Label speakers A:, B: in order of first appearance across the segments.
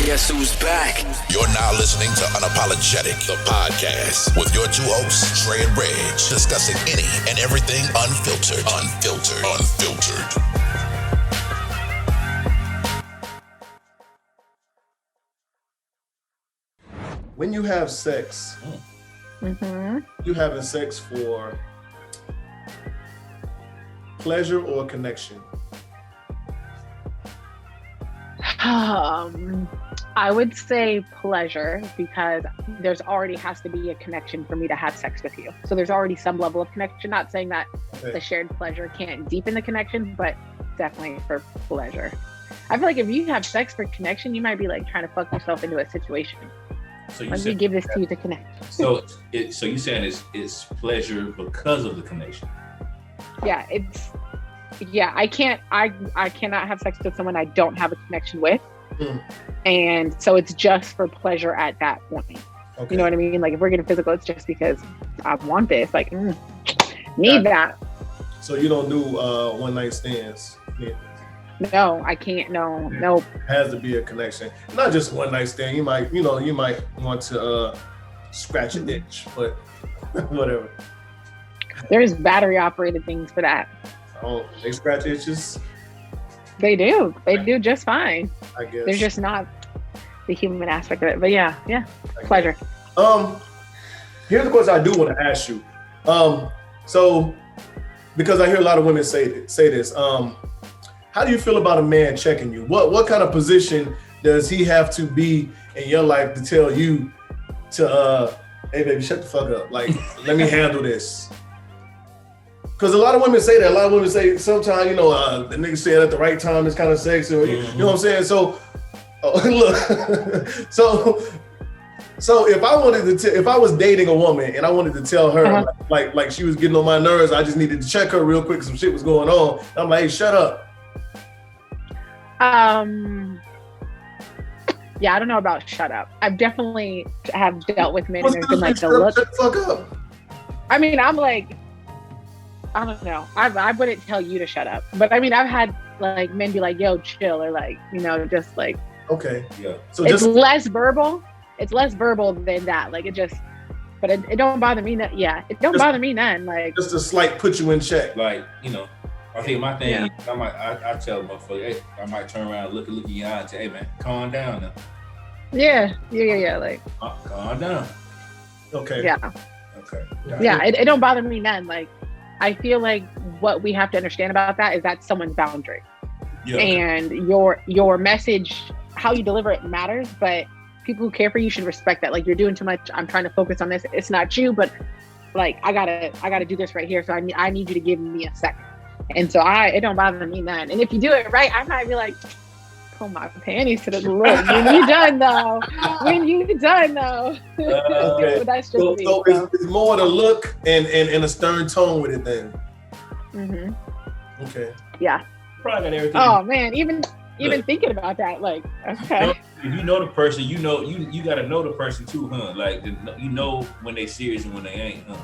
A: Guess who's back?
B: You're now listening to Unapologetic, the podcast, with your two hosts, Trey and Reg, discussing any and everything unfiltered.
C: When you have sex, you having sex for pleasure or connection?
D: I would say pleasure, because there's already has to be a connection for me to have sex with you. So there's already some level of connection. Not saying that the shared pleasure can't deepen the connection, but definitely for pleasure. I feel like if you have sex for connection, you might be like trying to fuck yourself into a situation.
E: So
D: Let me give this to you to connect.
E: So you're saying it's pleasure because of the connection.
D: Yeah, I cannot have sex with someone I don't have a connection with. And so it's just for pleasure at that point. Okay. You know what I mean? Like if we're getting physical, it's just because I want this. Like, need that.
C: So you don't do one night stands? Yeah.
D: No, I can't. No.
C: It has to be a connection. Not just one night stand. You might want to scratch an itch, but whatever.
D: There's battery operated things for that.
C: Oh, they scratch itches?
D: They do. They do just fine.
C: I guess.
D: There's just not the human aspect of it. But yeah. Pleasure.
C: Here's the question I do want to ask you. So because I hear a lot of women say this, how do you feel about a man checking you? What kind of position does he have to be in your life to tell you to hey baby, shut the fuck up. Like, let me handle this. Because a lot of women say that. A lot of women say sometimes, the nigga say it at the right time is kind of sexy. Or, you know what I'm saying? So, look. So if I was dating a woman and I wanted to tell her like she was getting on my nerves, I just needed to check her real quick. Some shit was going on. I'm like, hey, shut up.
D: Yeah, I don't know about shut up. I've definitely have dealt with men and there's been like the look.
C: Shut the fuck up.
D: I mean, I'm like, I don't know. I wouldn't tell you to shut up. But I mean, I've had like men be like, yo, chill, or like, just like.
C: Okay. Yeah. So
D: it's less verbal. It's less verbal than that. Like it just, but it don't bother me. It don't bother me none. Like
C: just a slight put you in check.
E: Like, I think my thing, I tell the motherfucker, hey, I might turn around and look in your eye and say, hey man, calm down now.
D: Yeah. Like
E: calm down.
C: Okay.
D: Yeah.
E: Okay.
D: Yeah, it don't bother me none. Like I feel like what we have to understand about that is that's someone's boundary. Yeah. And your message, how you deliver it matters, but people who care for you should respect that. Like, you're doing too much. I'm trying to focus on this. It's not you, but like I gotta do this right here. So I need you to give me a second. And so it don't bother me none. And if you do it right, I might be like, pull my panties to the look. When you done though.
C: Okay.
D: That's just
C: so
D: me.
C: It's more the look and a stern tone with it then.
D: Mm-hmm.
C: Okay.
D: Yeah.
E: Probably got everything.
D: Oh man, even thinking about that, like, okay.
E: If you know the person, you gotta know the person too, huh? Like, when they serious and when they ain't, huh?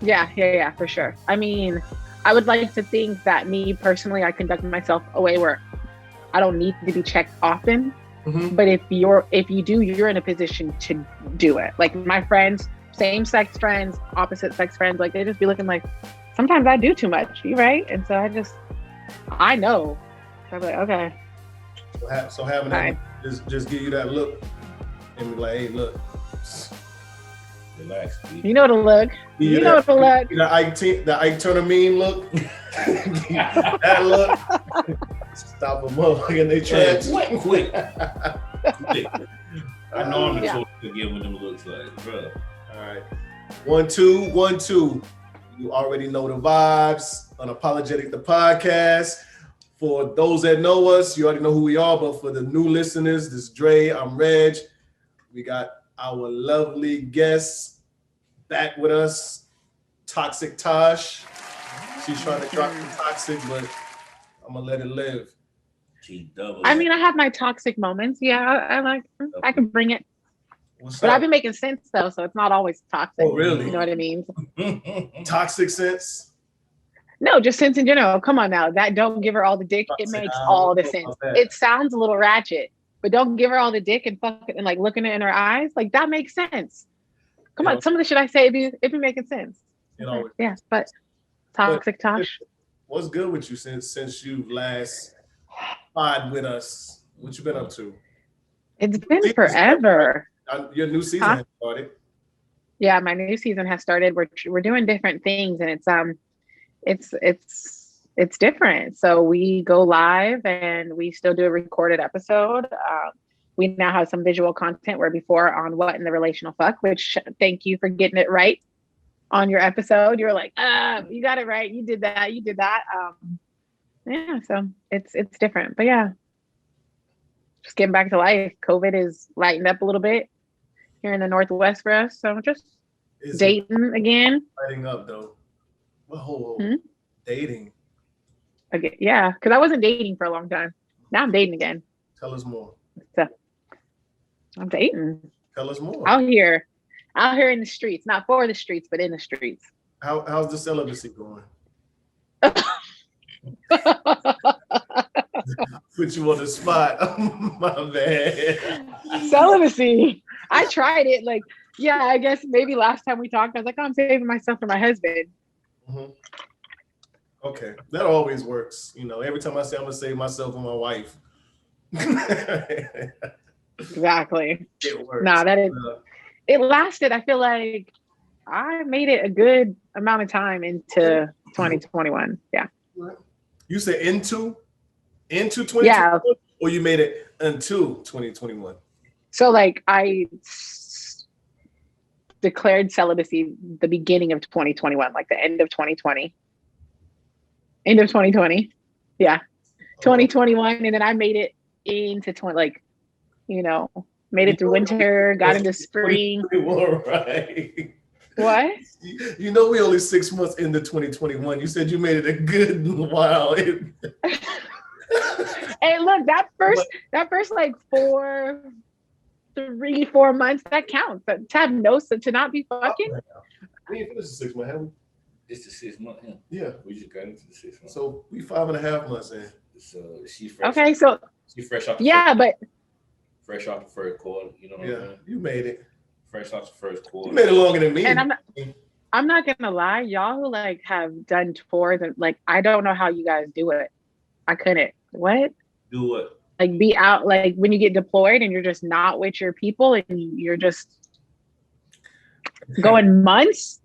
D: Yeah, for sure. I mean, I would like to think that me personally, I conduct myself a way where I don't need to be checked often. Mm-hmm. But if you do, you're in a position to do it. Like my friends, same sex friends, opposite sex friends, like they just be looking like, sometimes I do too much. You right? And so I know. So I'm like, okay.
C: So having that, just give you that look and be like, hey, look.
E: Relax, please.
D: You know the look. You know the look.
C: The Ike Turner meme look. That look. Stop a motherfucker in their tracks.
E: Quick. I know I'm the total to get what them looks like, bro.
C: All right. 1 2 1 2. You already know the vibes. Unapologetic the podcast. For those that know us, you already know who we are. But for the new listeners, this is Dre. I'm Reg. We got our lovely guest back with us, Toxic Tosh. She's trying to drop the toxic, but I'm gonna let it live.
D: I mean, I have my toxic moments. Yeah, I can bring it. But I've been making sense though, so it's not always toxic.
C: Oh, really?
D: You know what I mean?
C: Toxic sense?
D: No, just sense in general. Come on now. That don't give her all the dick. It makes all the sense. It sounds a little ratchet, but don't give her all the dick and fuck it and like looking in her eyes. Like that makes sense. Come on, some of the shit I say it be making sense. Yeah, but toxic Tosh.
C: What's good with you since you've last pod with us? What you been up to?
D: It's been forever.
C: Your new season has started.
D: Yeah, my new season has started. We're doing different things, and it's different. So we go live, and we still do a recorded episode. We now have some visual content where before on What in the Relational Fuck, which thank you for getting it right on your episode. You were like, you got it right. You did that. Yeah, so it's different. But yeah, just getting back to life. COVID is lightened up a little bit here in the Northwest for us. So just dating again.
C: Lighting up though. Whoa. Dating.
D: Okay, yeah, because I wasn't dating for a long time. Now I'm dating again.
C: Tell us more.
D: So, I'm dating.
C: Tell us more.
D: Out here in the streets, not for the streets, but in the streets.
C: How's the celibacy going? Put you on the spot. My bad.
D: Celibacy. I tried it. Like, yeah, I guess maybe last time we talked, I was like, I'm saving myself for my husband.
C: Mm-hmm. Okay, that always works. You know, every time I say I'm gonna save myself for my wife.
D: Exactly.
C: It works.
D: Nah, that is. It lasted. I feel like I made it a good amount of time into 2021. Yeah.
C: You said into 2021,
D: yeah,
C: or you made it until 2021.
D: So like I declared celibacy the beginning of 2021, like the end of 2020. End of 2020. Yeah. 2021. And then I made it into 20, like, you know, made it through winter, got into spring.
C: Right.
D: What?
C: You know, we only 6 months into 2021. You said you made it a good while.
D: Hey, look, that first like 3-4 months, that counts. But to have to not be fucking.
C: We ain't finished the 6 months, have we?
E: It's the 6 month.
C: Yeah.
E: We just got into the 6 months.
C: So we 5.5 months in.
E: So she fresh.
D: Okay, so
E: she fresh off. Fresh off the first quarter. You know what I'm saying?
C: You made it.
E: Fresh off the first quarter.
C: You made it longer than me.
D: And I'm not gonna lie, y'all who like have done tours and like I don't know how you guys do it. I couldn't. What?
E: Do what?
D: Like be out like when you get deployed and you're just not with your people and you're just going months.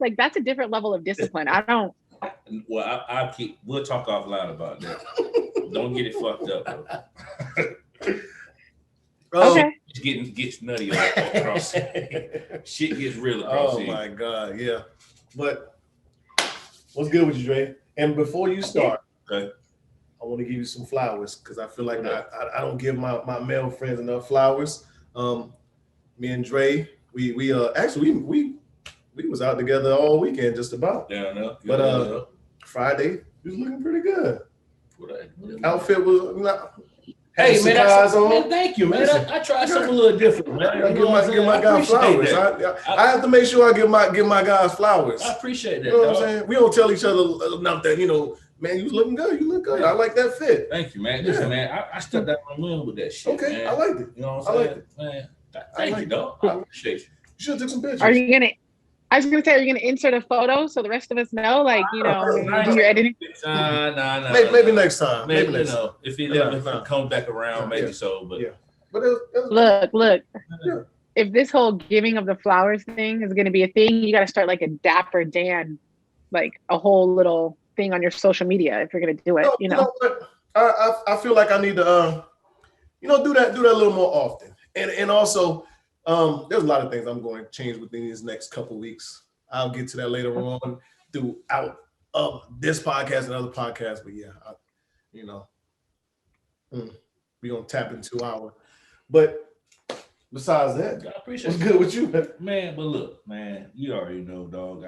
D: Like that's a different level of discipline. I don't.
E: Well, we'll talk offline about that. Don't get it fucked up.
D: Okay.
E: It gets nutty across. Shit gets real across.
C: Oh my God, yeah. But what's good with you, Dre? And before you start,
E: okay,
C: I want to give you some flowers because I feel like I don't give my male friends enough flowers. Me and Dre, we was out together all weekend just about.
E: Yeah, no.
C: But Friday, he was looking pretty good.
E: What
C: outfit was not.
E: Hey man, thank you, man. I tried something a little different, man.
C: I give my guy flowers. I have to make sure I give my guys flowers.
E: I appreciate that.
C: You know what I'm saying? We don't tell each other enough that, you know, man, you looking good. You look good. I like that fit.
E: Thank you, man. Listen, man, I stepped out on limb with that shit.
C: Okay,
E: man.
C: I liked it.
E: You know what I'm saying?
C: I liked it.
E: Man, thank you, dog. I appreciate you.
C: You should take some pictures.
D: I was gonna say, are you gonna insert a photo so the rest of us know, like, you know, do your editing?
E: Nah.
C: Maybe next time.
E: Maybe next time. If it comes back around, maybe so. But
C: But
D: look. Yeah. If this whole giving of the flowers thing is gonna be a thing, you gotta start like a Dapper Dan, like a whole little thing on your social media if you're gonna do it. You know
C: I feel like I need to do that a little more often. And also there's a lot of things I'm going to change within these next couple of weeks. I'll get to that later on throughout this podcast and other podcasts. But yeah, we're going to tap into our. But besides that,
E: I appreciate
C: what's good with you,
E: man? But look, man, you already know, dog.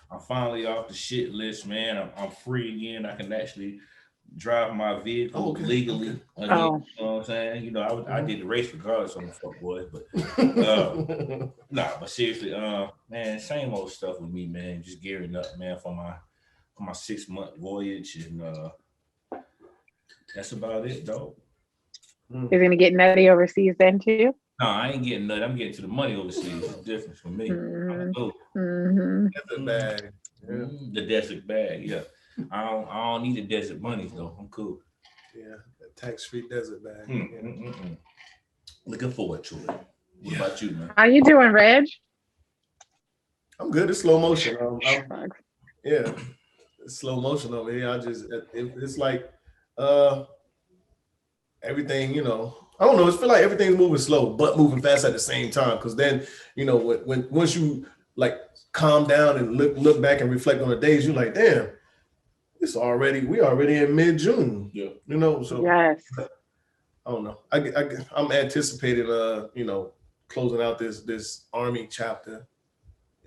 E: I'm finally off the shit list, man. I'm free again. I can actually drive my vehicle legally. Again, you know what I'm saying? You know, I did the race regardless on the fuck boy, but but seriously, man, same old stuff with me, man. Just gearing up, man, for my 6 month voyage, and that's about it, dog.
D: Is gonna get nutty overseas then too?
E: No, I ain't getting nutty. I'm getting to the money overseas. It's different for me.
C: Desert bag. Yeah.
E: The desert bag. Yeah. I don't need the desert money though. I'm cool.
C: Yeah, tax-free desert bag.
E: Looking forward to it. What about you, man?
D: How you doing, Reg?
C: I'm good. It's slow motion. Yeah, it's slow motion over here. It's like everything, you know. I don't know. It feel like everything's moving slow, but moving fast at the same time. Because then, you know, once you like calm down and look back and reflect on the days, you're like, damn, we already in mid-June.
E: Yeah.
C: You know, so
D: yes.
C: I don't know. I'm anticipating you know, closing out this Army chapter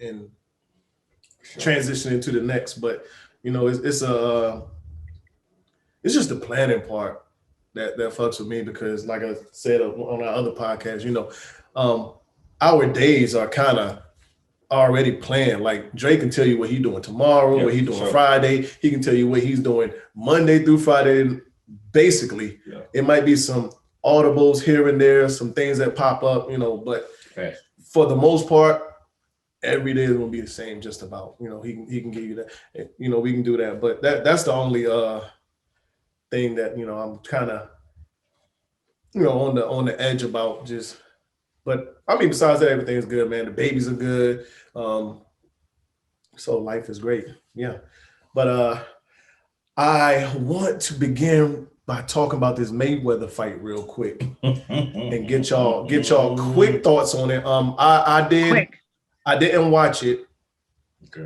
C: and transitioning to the next. But you know, it's just the planning part that fucks with me, because like I said on our other podcast, you know, our days are kind of already planned. Like Drake can tell you what he's doing tomorrow, what he's doing Friday. He can tell you what he's doing Monday through Friday. Basically, it might be some audibles here and there, some things that pop up, you know, but for the most part, every day is gonna be the same. Just about, you know, he can give you that. You know, we can do that, but that's the only thing that, you know, I'm kind of, you know, on the edge about. Just, but I mean, besides that, everything's good, man. The babies are good, so life is great. Yeah, but I want to begin by talking about this Mayweather fight real quick and get y'all quick thoughts on it. I didn't watch it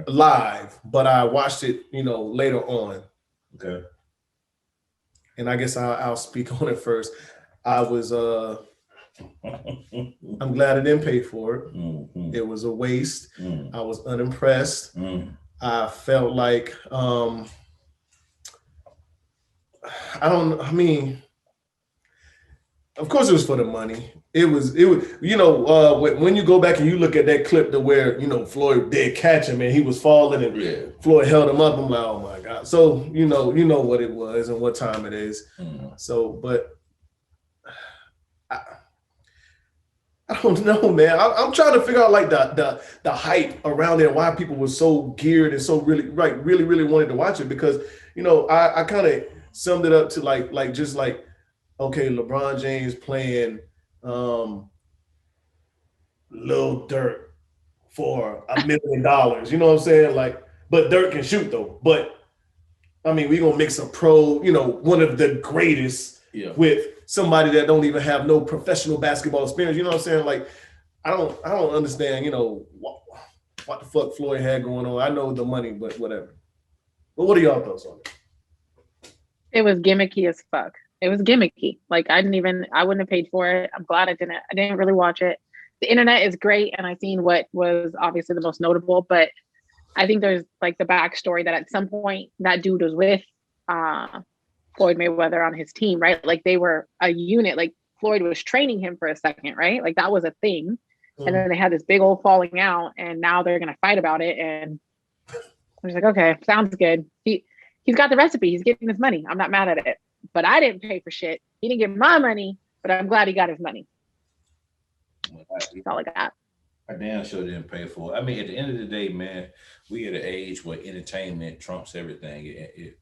C: live, but I watched it, you know, later on.
E: Okay.
C: And I guess I'll speak on it first. I was I'm glad I didn't pay for it.
E: Mm-hmm.
C: It was a waste. I was unimpressed. I felt like of course it was for the money. It was, you know, when you go back and you look at that clip to where, you know, Floyd did catch him and he was falling and Floyd held him up. I'm like, oh my God. So, you know what it was and what time it is. So, but I don't know, man. I'm trying to figure out like the hype around it, why people were so geared and so really wanted to watch it, because, you know, I kind of summed it up to like okay, LeBron James playing Lil Durk for $1 million. You know what I'm saying? Like, but Durk can shoot though. But I mean, we gonna mix a pro, you know, one of the greatest with somebody that don't even have no professional basketball experience. You know what I'm saying? Like, I don't understand, you know, what the fuck Floyd had going on. I know the money, but whatever. But what are y'all thoughts on it?
D: It was gimmicky as fuck. It was gimmicky. Like I wouldn't have paid for it. I'm glad I didn't really watch it. The internet is great, and I seen what was obviously the most notable, but I think there's like the backstory that at some point that dude was with Floyd Mayweather on his team, right? Like they were a unit. Like Floyd was training him for a second, right? Like that was a thing. And then they had this big old falling out, and now they're gonna fight about it. And I was like, okay, sounds good. He's got the recipe. He's getting his money. I'm not mad at it. But I didn't pay for shit. He didn't get my money, but I'm glad he got his money. That's all I got.
E: I damn sure didn't pay for it. I mean, at the end of the day, man, we at an age where entertainment trumps everything. It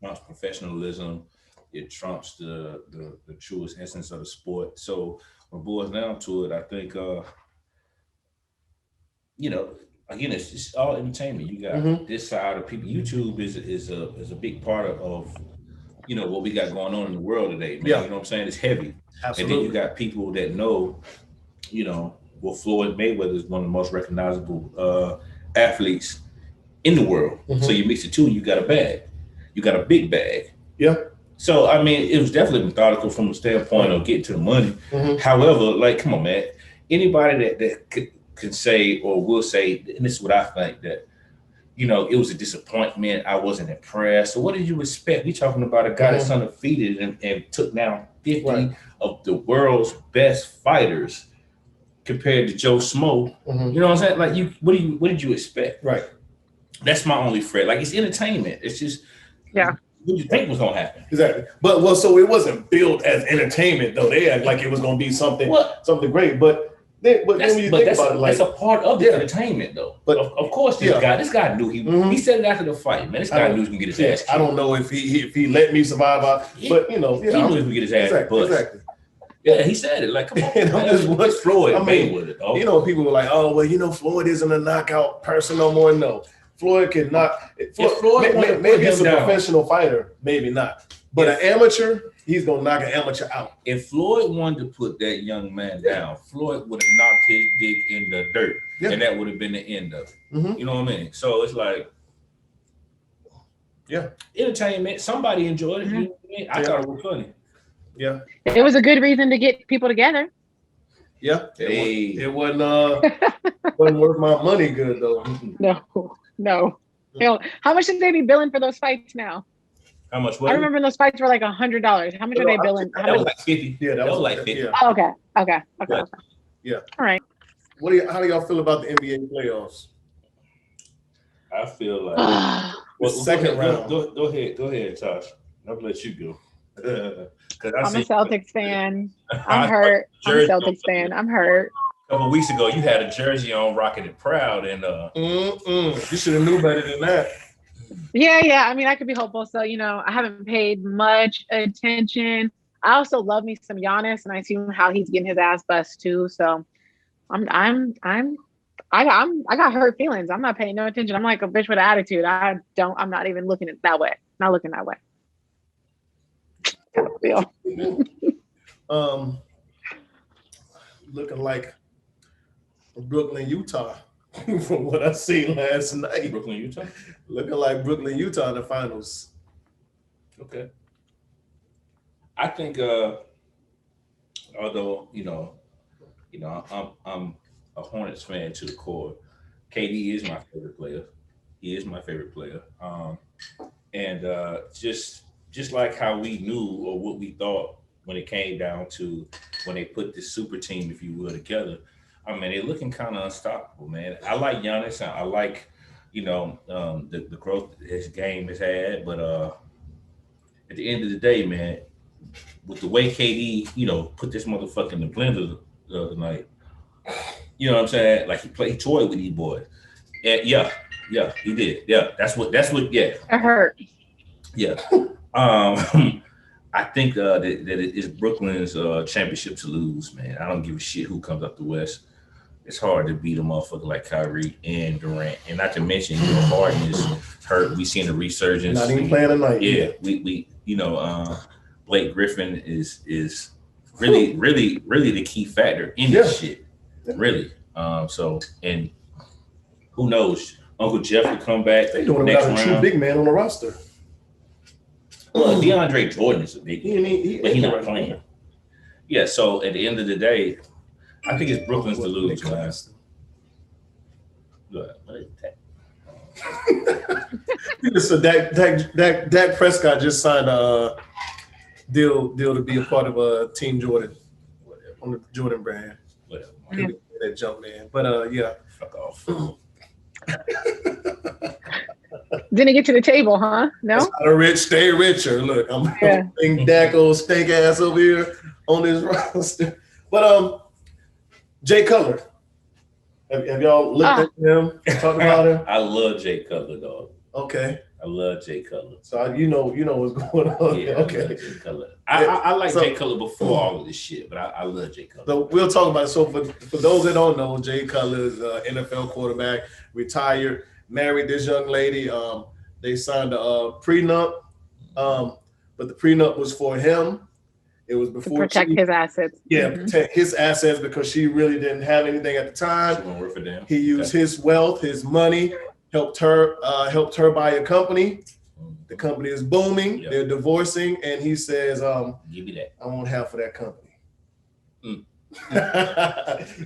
E: trumps professionalism. It trumps the truest essence of the sport. So when it boils down to it, I think, you know, again, it's just all entertainment. You got this side of people. YouTube is a big part of you know what we got going on in the world today, man. You know what I'm saying? It's heavy. Absolutely. And then you got people that know, you know, well, Floyd Mayweather is one of the most recognizable athletes in the world. So you mix the two, you got a bag. You got a big bag. Yeah. So I mean, it was definitely methodical from the standpoint of getting to the money. However, like, come on, man. Anybody that can say or will say, and this is what I think, that, you know, it was a disappointment. I wasn't impressed. So what did you expect? We talking about a guy that's undefeated and took down 50 of the world's best fighters compared to Joe Smo. You know what I'm saying? Like, what did you expect? Right. That's my only fret. Like, it's entertainment. It's just What you think was gonna happen?
C: Exactly. But so it wasn't billed as entertainment though. They act like it was gonna be something great. But then when you think about it, like
E: that's a part of the entertainment though. But of course, this guy knew he said it after the fight, man. This guy knew he was gonna get his ass kicked.
C: I don't know if he let me survive, but he knew he was gonna get his ass kicked. Exactly.
E: Yeah, he said it. Like, come on, man. Floyd Mayweather.
C: People were like, oh, well, Floyd isn't a knockout person no more. No, Floyd could not. Maybe he's a professional fighter, maybe not. But an amateur, he's gonna knock an amateur out.
E: If Floyd wanted to put that young man down, Floyd would have knocked his dick in the dirt, and that would have been the end of it. Mm-hmm. You know what I mean? So it's like, entertainment. Somebody enjoyed it. Mm-hmm. You know what I mean? I thought it was funny.
C: Yeah,
D: it was a good reason to get people together.
C: Yeah, it wasn't worth my money good though.
D: No. Hell, how much should they be billing for those fights now?
E: How much?
D: I remember those fights were like $100. How much are they billing?
E: That was like 50. Yeah, that was like 50.
C: Yeah.
D: Oh, okay. Yeah. All right.
C: How do y'all feel about the NBA playoffs?
E: I feel like
C: second round.
E: Go ahead, Tosh. I'll let you go.
D: I'm a Celtics fan. I'm hurt. I'm a Celtics fan. I'm hurt.
E: A couple of weeks ago, you had a jersey on, rocking it proud, and
C: you should have knew better than that.
D: Yeah. I mean, I could be hopeful. So I haven't paid much attention. I also love me some Giannis, and I see how he's getting his ass bust too. So I got hurt feelings. I'm not paying no attention. I'm like a bitch with an attitude. I'm not even looking at that way. Not looking that way. Kind of feel.
C: Looking like Brooklyn, Utah, from what I seen last night.
E: Brooklyn, Utah?
C: Looking like Brooklyn, Utah in the finals.
E: Okay. I think although, I'm a Hornets fan to the core, KD is my favorite player. He is my favorite player. And just like how we knew or what we thought when it came down to when they put this super team, if you will, together, I mean, they're looking kind of unstoppable, man. I like Giannis. I like, the growth his game has had. But at the end of the day, man, with the way KD, put this motherfucker in the blender the other night, you know what I'm saying? Like he toyed with these boys. And yeah, he did. Yeah, that's what. Yeah,
D: it hurt.
E: Yeah. I think that it is Brooklyn's championship to lose, man. I don't give a shit who comes up the West. It's hard to beat a motherfucker like Kyrie and Durant, and not to mention Harden is hurt. We seen the resurgence.
C: Not even playing tonight.
E: Yeah, we Blake Griffin is really the key factor in this shit. Really. So and who knows? Uncle Jeff will come back.
C: They doing it without a true big man on the roster.
E: Well, DeAndre Jordan is a big man, but he's not playing. Yeah, so at the end of the day, I think it's Brooklyn's to lose, man.
C: So Dak Prescott just signed a deal to be a part of Team Jordan on the Jordan brand.
E: Whatever.
C: That jump man, but yeah.
E: Fuck off.
D: Didn't get to the table, huh? No.
C: A rich, stay richer. Look, I'm thinking Dak old steak ass over here on this roster. But Jay Cutler, have y'all looked at him? Talk about him?
E: I love Jay Cutler, dog.
C: Okay.
E: I love Jay Cutler.
C: So you know what's going on.
E: Yeah,
C: okay.
E: I love Jay Cutler. I like Jay Cutler before all of this shit, but I love Jay Cutler.
C: So we'll talk about it. So for those that don't know, Jay Cutler is NFL quarterback, retired, married this young lady. They signed a prenup, but the prenup was for him. It was before
D: to protect his assets.
C: Yeah, protect his assets because she really didn't have anything at the time.
E: She won't work for them.
C: He used his wealth, his money, helped her buy a company. The company is booming. Yep. They're divorcing, and he says,
E: "Give me that.
C: I want half of that company."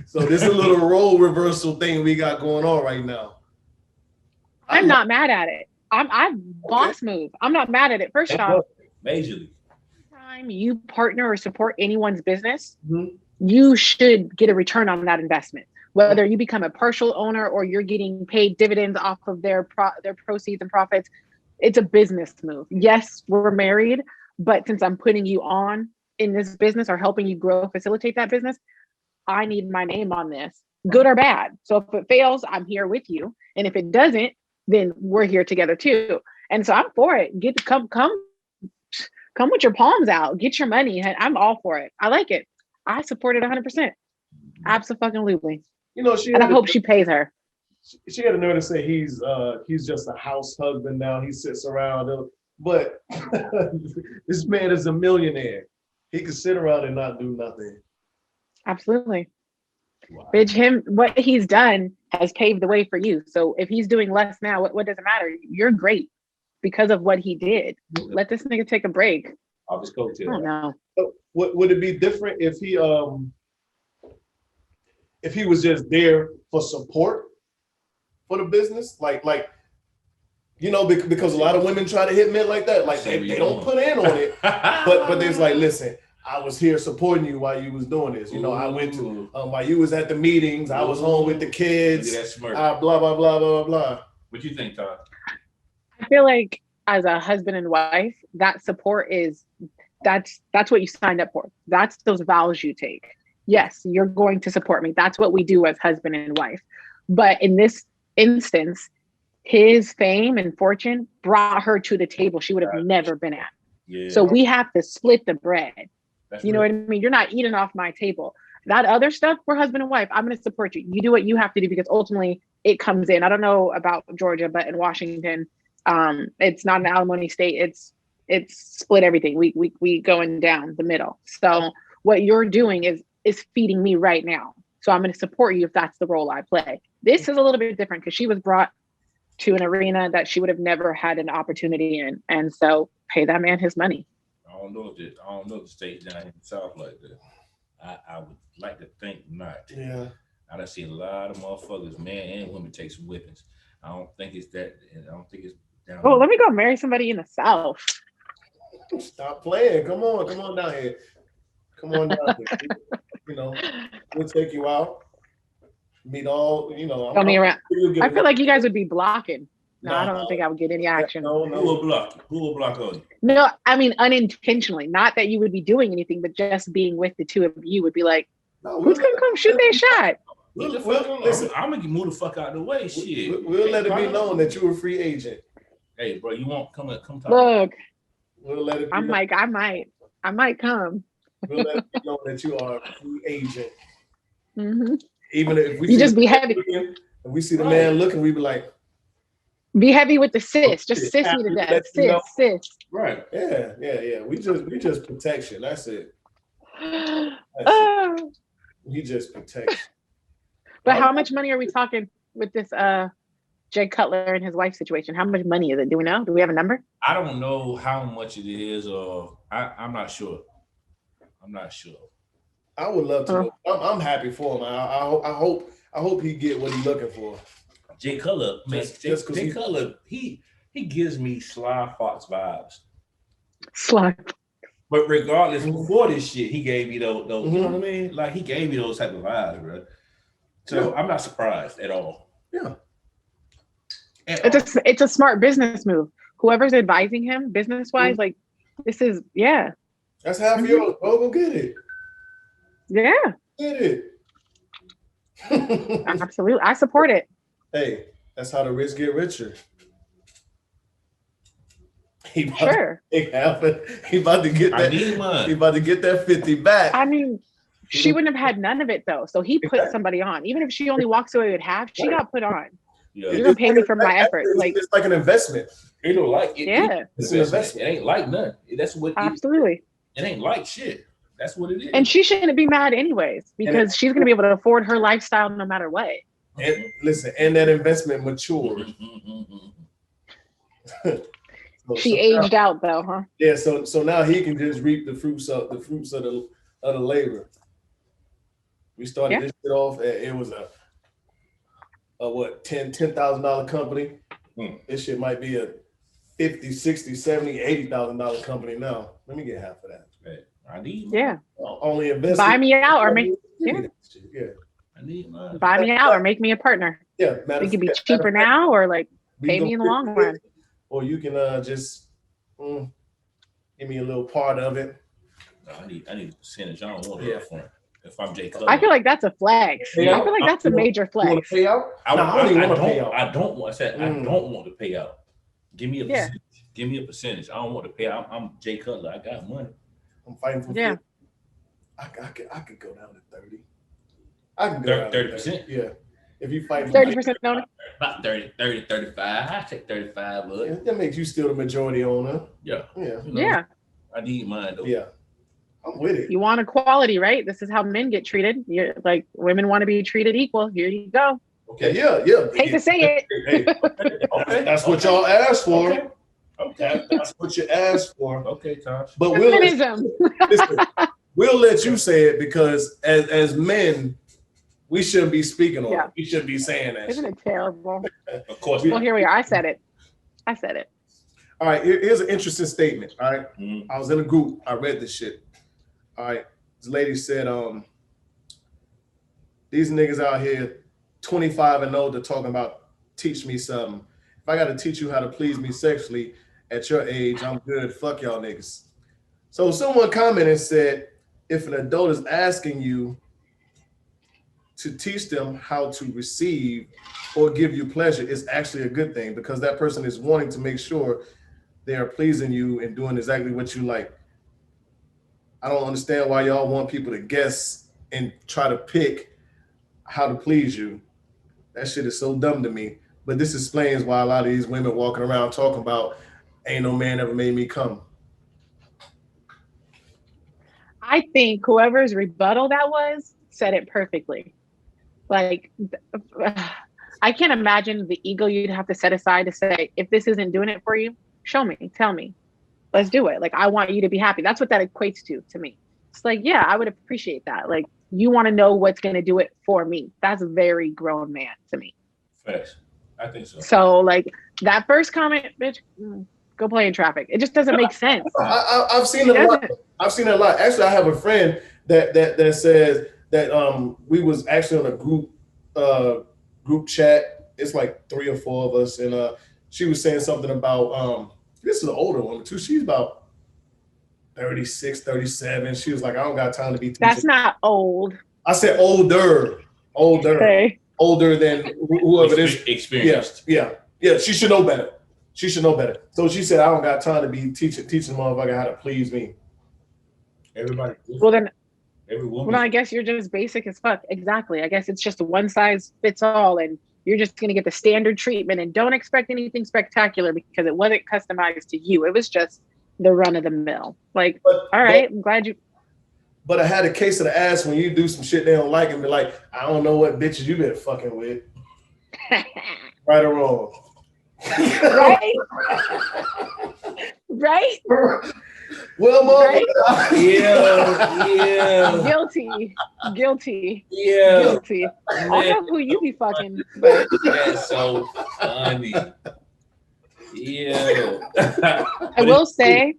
C: So this is a little role reversal thing we got going on right now.
D: I'm not mad at it. I'm boss move. I'm not mad at it. First off,
E: majorly.
D: Time you partner or support anyone's business, you should get a return on that investment. Whether you become a partial owner or you're getting paid dividends off of their proceeds and profits, it's a business move. Yes, we're married, but since I'm putting you on in this business or helping you grow, facilitate that business, I need my name on this, good or bad. So if it fails, I'm here with you. And if it doesn't, then we're here together too. And so I'm for it. Come with your palms out, get your money. I'm all for it. I like it. I support it 100%. Absolutely.
C: You know,
D: and I hope she pays her.
C: She had a nerve to say he's just a house husband now. He sits around, but this man is a millionaire. He could sit around and not do nothing.
D: Absolutely. Wow. Bitch, what he's done has paved the way for you. So if he's doing less now, what does it matter? You're great because of what he did. Let this nigga take a break.
E: I'll just go to it.
D: I don't know.
C: So, would it be different if he was just there for support for the business? Like you know, because a lot of women try to hit men like that. Like they don't put in on it. but there's like, listen, I was here supporting you while you was doing this. You know, I went to while you was at the meetings, I was home with the kids. Blah, blah, blah, blah, blah.
E: What you think, Todd?
D: I feel like as a husband and wife, that support that's what you signed up for. That's those vows you take. Yes, you're going to support me. That's what we do as husband and wife. But in this instance, his fame and fortune brought her to the table she would have never been at. Yeah. So we have to split the bread. You know what I mean? You're not eating off my table. That other stuff, we're husband and wife. I'm going to support you. You do what you have to do because ultimately it comes in. I don't know about Georgia, but in Washington, it's not an alimony state. It's split everything. We going down the middle. So what you're doing is feeding me right now. So I'm going to support you if that's the role I play. This is a little bit different because she was brought to an arena that she would have never had an opportunity in. And so pay that man his money.
E: I don't know the state down in the South like that. I would like to think not.
C: Yeah.
E: I done seen a lot of motherfuckers, man and women, take some whippings. I don't think it's down.
D: Oh, let me go marry somebody in the South.
C: Stop playing. Come on down here. Come on down here. You know, we'll take you out. Meet all, you know.
D: Tell me around. I feel like you guys would be blocking. No, I don't think I would get any action.
E: No. Who will block on you?
D: No, I mean unintentionally. Not that you would be doing anything, but just being with the two of you would be like, who's gonna come shoot their shot?
E: I'm gonna move the fuck out of the way. Shit.
C: We'll let it be known that you're a free agent.
E: Hey, bro, you won't come talk.
D: Look,
C: we'll let it be
D: I might come.
C: We'll let it be known that you are a free agent.
D: Mm-hmm.
C: Even if we
D: just be heavy.
C: If we see the man looking, we be like,
D: be heavy with the sis. Just sis me to death. Sis.
C: Right. Yeah. We just protection. That's it. We just protection.
D: But how much money are we talking with this Jay Cutler and his wife situation? How much money is it? Do we know? Do we have a number?
E: I don't know how much it is, or I'm not sure.
C: I would love to know. I'm happy for him. I hope he get what he's looking for.
E: Jay Cutler, man. Jay Cutler, he gives me Sly Fox vibes.
D: Sly.
E: But regardless, before this shit, he gave me those you know what I mean? Like he gave me those type of vibes, bro. So I'm not surprised at all.
C: Yeah.
D: It's a smart business move. Whoever's advising him business wise, like this is
C: That's half yours. Go get it.
D: Yeah.
C: Get it.
D: Absolutely. I support it.
C: Hey, that's how the rich get richer. He about to get that. He about to get that 50 back.
D: I mean, she wouldn't have had none of it though. So he put somebody on. Even if she only walks away with half, she got put on. Yeah. You're gonna pay me for my effort.
C: It's like an investment.
E: You know, like it.
D: Yeah.
C: It's an investment.
E: It ain't like nothing. That's what.
D: Absolutely.
E: It ain't like shit. That's what it is.
D: And she shouldn't be mad anyways because she's gonna be able to afford her lifestyle no matter what.
C: And listen, and that investment matured.
D: She aged out though, huh?
C: Yeah, so now he can just reap the fruits of the labor. We started this shit off. It was a what $10,000 company. This shit might be a $50,000, $60,000, $70,000, $80,000 company now. Let me get half of that.
E: Hey, I need
C: only invest.
D: Buy me out or make
E: I need mine.
D: Buy me out or make me a partner.
C: Yeah,
D: it could be cheaper now or like pay me in the long run.
C: or you can just give me a little part of it.
E: No, I need a percentage. I don't want it up front. If I'm Jay Cutler,
D: I feel like that's a flex. I feel like that's a major flex.
C: You want to pay out?
E: I don't want to pay out. Give me a percentage. Give me a percentage. I don't want to pay out. I'm Jay Cutler. I got money.
C: I'm fighting for 50. I could go down to 30. I can
E: go 30%.
C: Yeah. If you fight
D: 30% owner?
E: About 30, 35. I take 35. Look.
C: Yeah, that makes you still the majority owner.
E: Yeah.
C: Yeah.
E: You know, I need mine though.
C: Yeah. I'm with it.
D: You want equality, right? This is how men get treated. You're like women want to be treated equal. Here you go.
C: Okay. Yeah.
D: Hate to say it.
C: Okay. That's what y'all asked for. Okay. That's what you asked for.
E: Okay, Tosh.
C: But
D: feminism.
C: We'll let you say it because as men, we shouldn't be speaking on it. We shouldn't be saying that.
D: Isn't it terrible?
E: Of course.
D: Well, here we are. I said it.
C: All right. Here's an interesting statement. All right.
E: Mm-hmm.
C: I was in a group. I read this shit. All right. This lady said, these niggas out here 25 and older talking about teach me something. If I got to teach you how to please me sexually at your age, I'm good. Fuck y'all niggas. So someone commented and said, if an adult is asking you to teach them how to receive or give you pleasure, it's actually a good thing because that person is wanting to make sure they are pleasing you and doing exactly what you like. I don't understand why y'all want people to guess and try to pick how to please you. That shit is so dumb to me. But this explains why a lot of these women walking around talking about ain't no man ever made me come.
D: I think whoever's rebuttal that was said it perfectly. Like, I can't imagine the ego you'd have to set aside to say, if this isn't doing it for you, show me, tell me, let's do it. Like, I want you to be happy. That's what that equates to me. It's like, yeah, I would appreciate that. Like, you want to know what's going to do it for me. That's a very grown man to me.
E: Facts. I think so.
D: So, like, that first comment, bitch, go play in traffic. It just doesn't make sense.
C: I've seen it a lot. I've seen it a lot. Actually, I have a friend that says that we was actually on a group chat. It's like 3 or 4 of us, and she was saying something about this is an older woman too. She's about 36, 37. She was like, I don't got time to be teaching.
D: That's not old.
C: I said older. Okay. Older than whoever it is.
E: Experienced.
C: Yeah. She should know better. So she said, I don't got time to be teaching the motherfucker how to please me.
E: Everybody.
D: Well, then,
E: every woman.
D: Well, I guess you're just basic as fuck. Exactly. I guess it's just a one size fits all, and you're just going to get the standard treatment and don't expect anything spectacular because it wasn't customized to you. It was just the run of the mill. Like, all right, I'm glad you.
C: But I had a case of the ass when you do some shit they don't like and be like, I don't know what bitches you been fucking with. Right or wrong?
D: Right? Right?
C: Well, mom.
D: Right?
E: Yeah.
D: Guilty.
E: Yeah.
D: Guilty. I don't know who you be fucking, but
E: that's so funny. Yeah.
D: I will say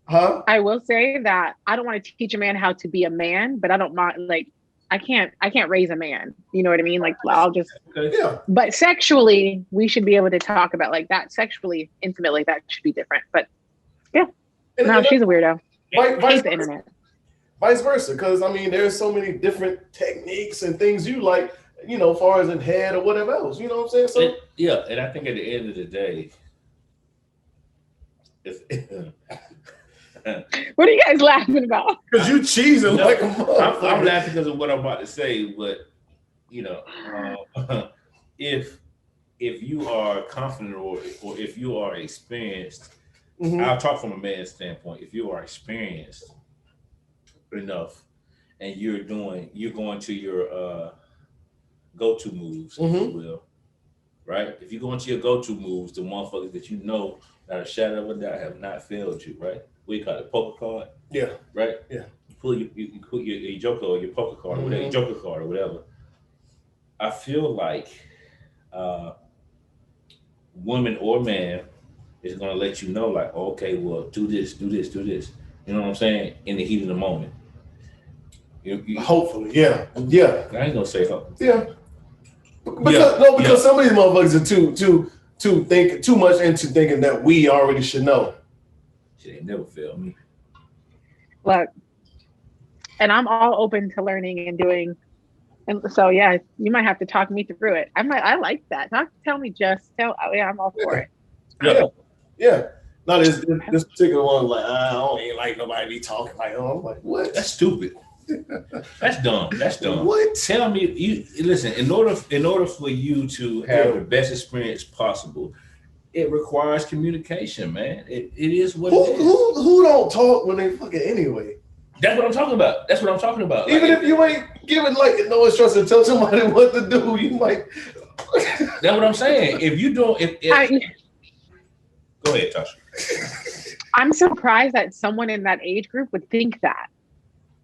C: Huh?
D: I will say that I don't want to teach a man how to be a man, but I don't mind, like, I can't raise a man. You know what I mean? Like, I'll just, but sexually, we should be able to talk about like that sexually, intimately, that should be different. But yeah, no, she's a weirdo. Hate the internet.
C: Vice versa. Because I mean, there's so many different techniques and things you like, you know, as far as in head or whatever else, you know what I'm saying? So
E: and I think at the end of the day,
D: what are you guys laughing about?
C: Because you cheesing like a motherfucker.
E: I'm laughing because of what I'm about to say, but you know, if you are confident or if you are experienced, I'll talk from a man's standpoint. If you are experienced enough and you're going to your go-to moves, if you will, right? If you go into your go-to moves, the motherfuckers that you know not a shadow of a doubt have not failed you, right? What do you call it? Poker card? Yeah. Right?
C: Yeah.
E: You pull your joker or your poker card or whatever, your joker card or whatever. I feel like woman or man is gonna let you know, like, okay, well, do this. You know what I'm saying? In the heat of the moment.
C: Hopefully, yeah. I
E: ain't gonna say hopefully.
C: Yeah. Because some of these motherfuckers are too too much into thinking that we already should know.
E: Shit ain't never failed me.
D: Look, and I'm all open to learning and doing. And so, yeah, you might have to talk me through it. I like that. Tell me, I'm all for it.
C: Yeah. Not this particular one, like, I don't ain't like nobody be talking like, I'm like, what?
E: That's stupid. That's dumb.
C: What?
E: Tell me, you listen, in order for you to have the best experience possible, it requires communication, man. It is what it is.
C: Who don't talk when they fucking anyway?
E: That's what I'm talking about.
C: Even if you ain't giving like no instruction, tell somebody what to do, you might.
E: That's what I'm saying. If you don't, go ahead, Tasha.
D: I'm surprised that someone in that age group would think that,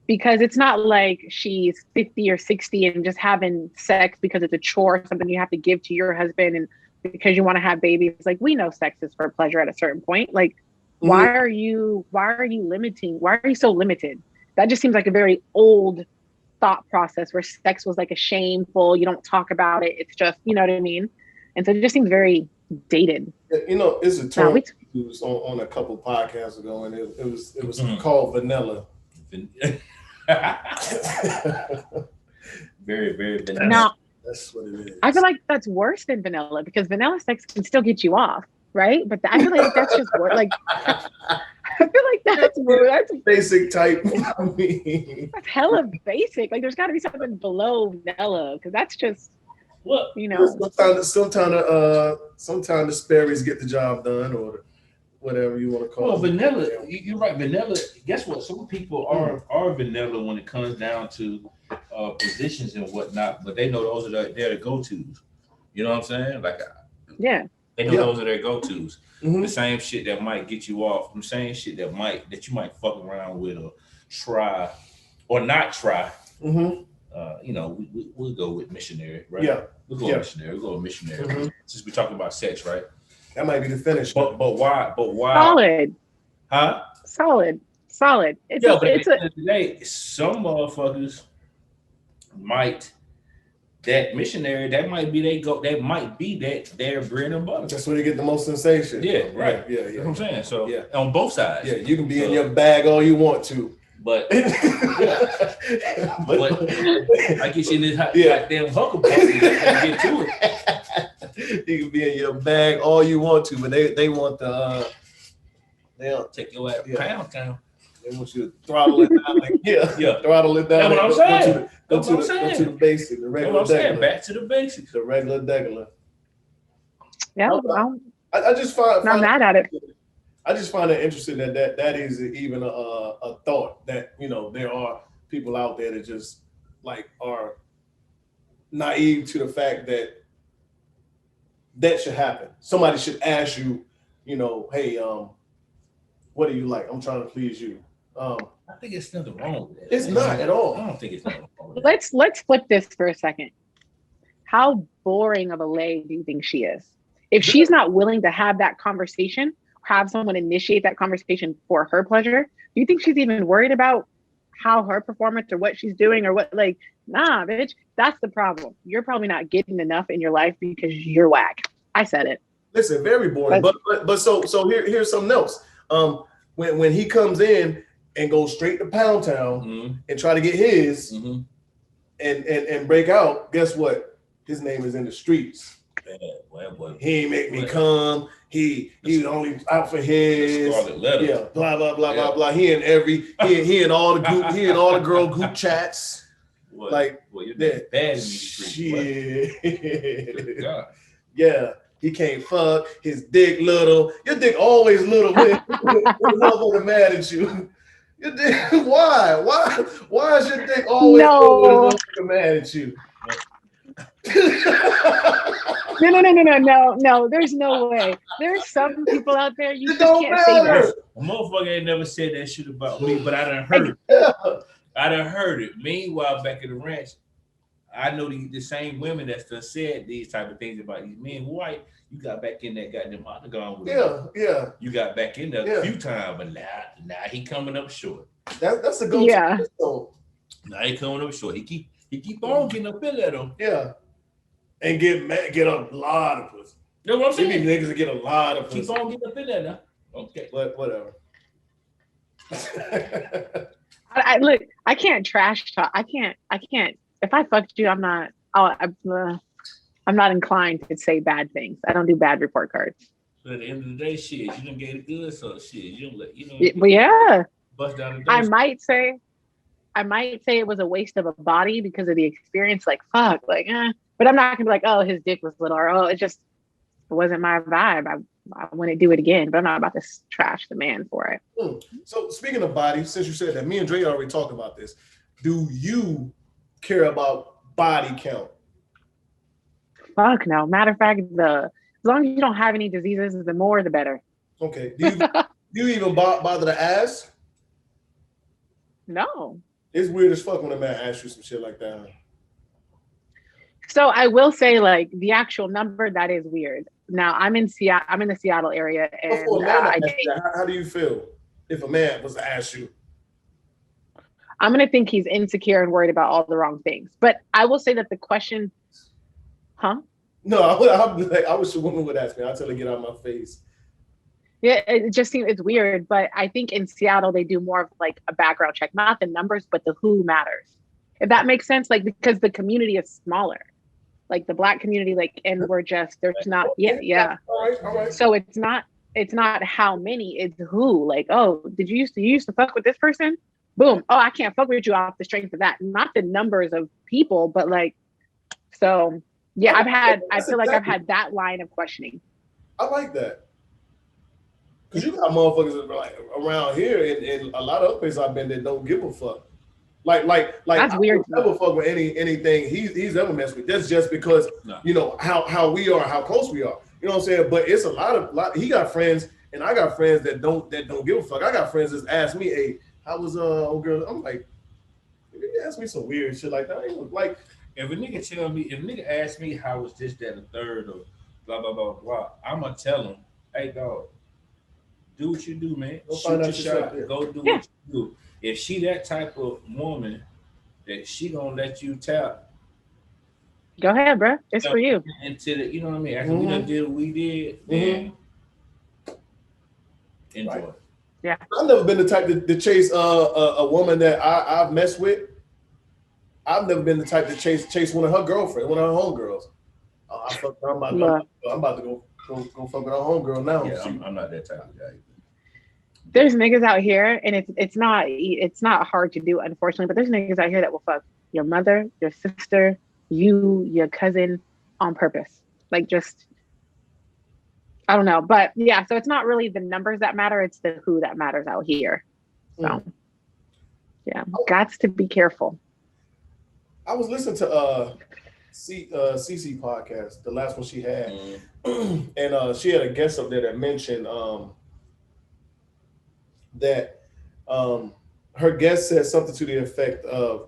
D: because it's not like she's 50 or 60 and just having sex because it's a chore, something you have to give to your husband, and because you want to have babies. Like, we know sex is for pleasure at a certain point. Like, why are you limiting? Why are you so limited? That just seems like a very old thought process where sex was like a shameful, you don't talk about it. It's just, you know what I mean? And so it just seems very dated.
C: You know, it's a term used on a couple podcasts ago, and it was called vanilla.
E: Very, very vanilla.
D: No,
C: that's what it is.
D: I feel like that's worse than vanilla, because vanilla sex can still get you off, right? But I feel like that's just like, I feel like that's
C: basic type. I mean,
D: that's hella basic. Like, there's got to be something below vanilla, because that's just, you know.
C: Sometimes the Sperry's get the job done, or whatever you want to call it.
E: Well, vanilla, you're right. Vanilla, guess what? Some people are vanilla when it comes down to positions and whatnot, but they know those are their go-tos. You know what I'm saying? Like, they know those are their go-tos. Mm-hmm. The same shit that might get you off, the same shit that you might fuck around with or try or not try. Mm-hmm. You know, we'll go with missionary, right? Yeah. We'll go with missionary. Mm-hmm. Since we're talking about sex, right?
C: That might be the finish.
E: But why?
D: Solid.
E: Huh?
D: Solid.
E: But at the end of the day, some motherfuckers might, that missionary, that might be their bread and butter.
C: That's where they get the most sensation.
E: Yeah, right.
C: Yeah.
E: That's what I'm saying. So on both sides.
C: Yeah, you can be in your bag all you want to.
E: But I get you in this goddamn huckleberry. Get to it.
C: You can be in your bag all you want to, but they want the they'll
E: take your ass pound town.
C: They want you to throttle it down. Throttle it down.
E: That's what I'm saying.
C: Go to the basic, the regular degular.
E: Back to the basics.
C: The regular degular.
D: Yeah,
C: I just find
D: not mad at it.
C: I just find it interesting that is even a thought that, you know, there are people out there that just like are naive to the fact that should happen. Somebody should ask you, you know, hey, what do you like? I'm trying to please you.
E: I think it's nothing wrong with it.
C: It's not at all.
E: I don't think it's nothing wrong with
D: it. Let's flip this for a second. How boring of a lay do you think she is? If she's not willing to have that conversation, have someone initiate that conversation for her pleasure, do you think she's even worried about how her performance or what she's doing or what? Like, nah, bitch, that's the problem. You're probably not getting enough in your life because you're whack. I said it.
C: Listen, very boring. But so here's something else. When he comes in and goes straight to Pound Town and try to get his and break out, guess what? His name is in the streets. He ain't make me come. He was only out for his. Yeah, blah blah blah blah blah. He in all the girl group chats.
E: What?
C: Like,
E: you're bad in these streets.
C: Shit. Yeah, he can't fuck. His dick little. Your dick always little. When motherfucker mad at you. Your dick. Why? Why is your dick always little when motherfucker mad at you?
D: No. There's no way. There's some people out there you
C: just
D: can't say that.
E: A motherfucker ain't never said that shit about me, but I done heard it. I done heard it. Meanwhile, back at the ranch, I know the same women that still said these type of things about these men. White, you got back in that goddamn octagon with him.
C: Yeah.
E: You got back in there a few times, but now he coming up short.
C: That's a go-to.
D: Yeah.
E: Now he coming up short. He keep on getting up in there though.
C: Yeah. And get a lot of pussy.
E: You know what I'm saying?
C: Maybe niggas get a lot of pussy.
E: Keep on getting up in there now. Okay.
C: But whatever.
D: Look, I can't trash talk. I can't. If I fucked you, I'm not inclined to say bad things. I don't do bad report cards.
E: But at the end of the day, shit, you done get it good, so shit, you don't let,
D: Yeah.
E: Bust down the door.
D: I might say it was a waste of a body because of the experience. Like, fuck, like, but I'm not gonna be like, oh, his dick was little, or oh, it wasn't my vibe. I wouldn't do it again, but I'm not about to trash the man for it.
C: So speaking of body, since you said that, me and Dre already talked about this. Do you care about body count?
D: Fuck no. Matter of fact, as long as you don't have any diseases, the more the better.
C: Okay. Do you even bother to ask?
D: No.
C: It's weird as fuck when a man asks you some shit like that.
D: So I will say, like, the actual number, that is weird. Now I'm in Seattle. I'm in the Seattle area, and
C: how do you feel if a man was to ask you?
D: I'm gonna think he's insecure and worried about all the wrong things. But I will say that the question,
C: No, I wish a woman would ask me. I'll tell her to get out of my face.
D: Yeah, it just seems it's weird. But I think in Seattle they do more of like a background check, not the numbers, but the who matters. If that makes sense, like because the community is smaller. Like the Black community, like, and we're just, there's not, yeah.
C: All right.
D: So it's not how many, it's who. Like, oh, you used to fuck with this person? Boom. Oh, I can't fuck with you off the strength of that. Not the numbers of people, but like, so yeah, I feel like I've had that line of questioning.
C: I like that. Because you got motherfuckers like around here and a lot of other places I've been that don't give a fuck. Like
D: that's weird.
C: I never fuck with anything he's ever messed with. That's just because you know how we are, how close we are. You know what I'm saying? But it's a lot. He got friends, and I got friends that don't give a fuck. I got friends that ask me, "Hey, how was old girl?" I'm like, you ask me some weird shit like that. I ain't like
E: if a nigga ask me how was this, that, and the third, or blah blah blah blah, I'm gonna tell him, "Hey, dog, do what you do, man.
C: Go
E: shoot your shot. Go do what you do." If she that type of woman that she gonna let you tap,
D: go ahead, bro. It's for you.
E: Until you know what I mean. After we done did what we did, then enjoy. Right.
D: Yeah.
C: I've never been the type to chase a woman that I've messed with. I've never been the type to chase one of her girlfriends, one of her homegirls. I'm about to go fuck with her homegirl now.
E: Yeah, I'm not that type of guy.
D: There's niggas out here, and it's not hard to do, unfortunately, but there's niggas out here that will fuck your mother, your sister, your cousin on purpose. Like, just, I don't know. But yeah, so it's not really the numbers that matter, it's the who that matters out here. So yeah, gots to be careful.
C: I was listening to CC podcast, the last one she had, and she had a guest up there that mentioned that her guest said something to the effect of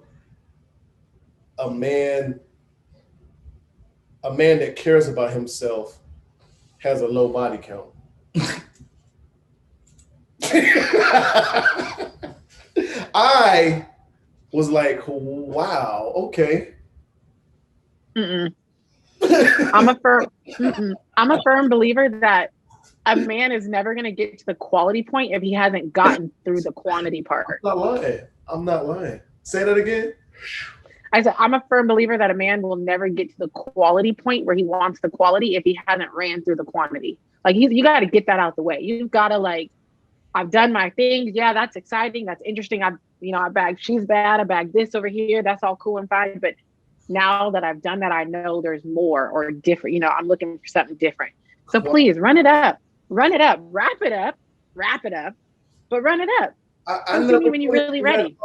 C: a man that cares about himself has a low body count. I was like, wow, okay.
D: I'm a firm believer that a man is never going to get to the quality point if he hasn't gotten through the quantity part.
C: I'm not lying. Say that again.
D: I said, I'm a firm believer that a man will never get to the quality point where he wants the quality if he hasn't ran through the quantity. Like, you got to get that out the way. You've got to, like, I've done my things. Yeah, that's exciting. That's interesting. I bagged, she's bad. I bagged this over here. That's all cool and fine. But now that I've done that, I know there's more or different. I'm looking for something different. So please run it up, wrap it up, but run it up. I never when you're really ready.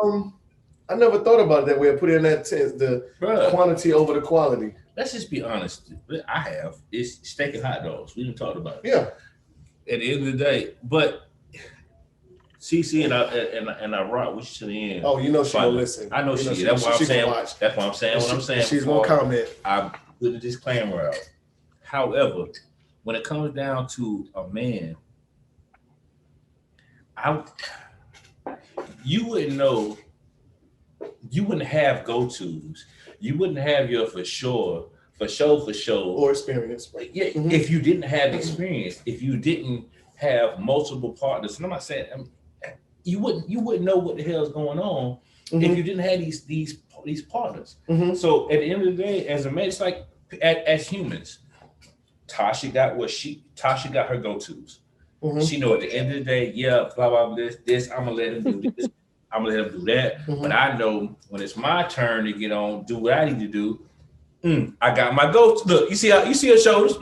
C: I never thought about it that way. I put it in that sense, the quantity over the quality.
E: Let's just be honest. I have. It's steak and hot dogs. We didn't talk about it.
C: Yeah.
E: At the end of the day, but CC and I rock with you to the end.
C: Oh, she don't listen.
E: I know she. That's why I'm saying. That's why I'm saying what I'm saying.
C: She's gonna comment.
E: I put a disclaimer out. However, when it comes down to a man, you wouldn't know. You wouldn't have go-tos. You wouldn't have your for sure For sure.
C: Or experience.
E: Right? Yeah. Mm-hmm. If you didn't have experience, if you didn't have multiple partners, and I'm not saying you wouldn't know what the hell is going on if you didn't have these partners. So at the end of the day, as a man, it's like as humans, Tasha got her go-tos. She know at the end of the day, blah blah this. I'm gonna let him do this. I'm gonna let him do that. But I know when it's my turn to get on, do what I need to do. I got my go-to. Look, you see her shoulders.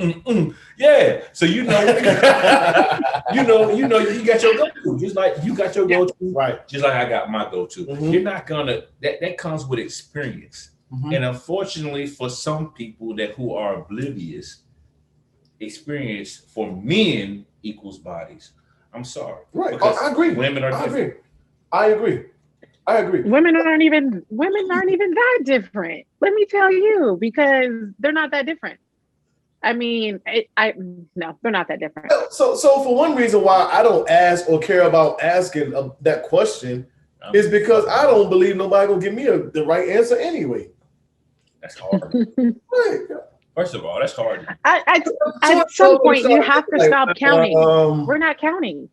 E: Yeah. So you know, you got your go-to. Just like you got your go-to,
C: right?
E: Just like I got my go-to. You're not gonna. That comes with experience, and unfortunately, for some people who are oblivious, experience for men equals bodies. I'm sorry.
C: Right. I agree.
E: Women are different.
C: I agree.
D: Women aren't even that different. Let me tell you, because they're not that different. I mean, no, they're not that different.
C: So for one reason why I don't ask or care about asking that question is because I don't believe nobody gonna give me the right answer anyway.
E: That's hard.
C: Right.
E: First of all, that's hard.
D: At some point, you have to stop counting. We're not counting.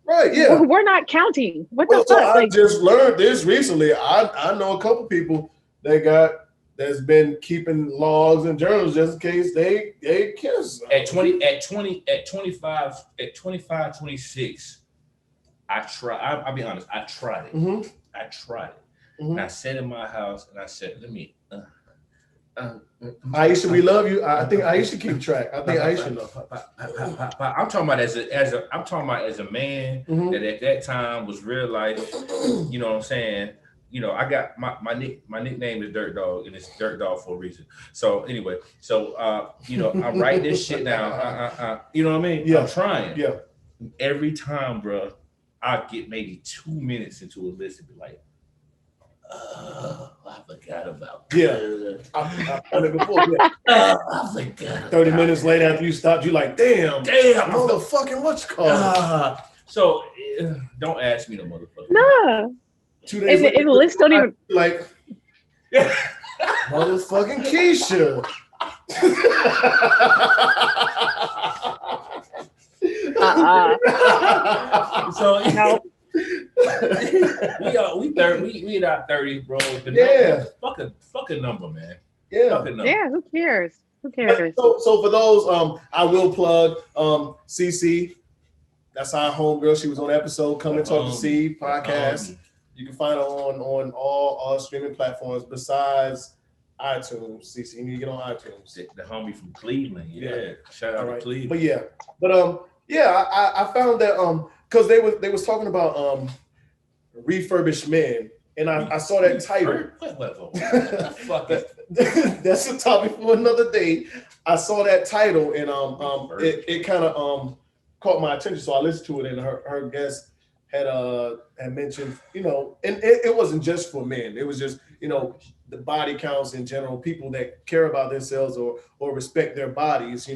C: Right, yeah.
D: We're not counting. What the fuck?
C: So I just learned this recently. I know a couple people that's been keeping logs and journals just in case they kiss.
E: At 25, 26, I'll be honest, I tried it. I tried it. And I sat in my house and I said, let me
C: Aisha, we love you. I think Aisha keep track. I think Aisha knows.
E: I'm talking about as a man that at that time was real life. You know what I'm saying? You know, I got my nickname is Dirt Dog, and it's Dirt Dog for a reason. So anyway, I write this shit down. You know what I mean?
C: Yeah.
E: I'm trying.
C: Yeah.
E: Every time, bro, I get maybe 2 minutes into a list and be like, I forgot about that.
C: Yeah. I've done it before. Yeah.
E: I forgot.
C: 30 minutes later after you stopped, you're like, damn, motherfucking what's it called?
E: So don't ask me no motherfucker.
D: No.
C: 2 days
D: later, the list don't even
C: like motherfucking Keisha.
E: So
D: no.
E: we not 30, bro. Fuck a number, man.
C: Yeah.
D: Yeah, who cares?
C: So for those, I will plug CC. That's our homegirl. She was on episode Come and Talk to C podcast. You can find her on all streaming platforms besides iTunes. CC, you need to get on iTunes.
E: The homie from Cleveland. Yeah. Shout out to Cleveland.
C: I found that because they was talking about refurbished men, and I saw that title. That's a topic for another day. I saw that title, and it kind of caught my attention, so I listened to it, and her guest had mentioned, and it wasn't just for men. It was just, the body counts in general, people that care about themselves or respect their bodies,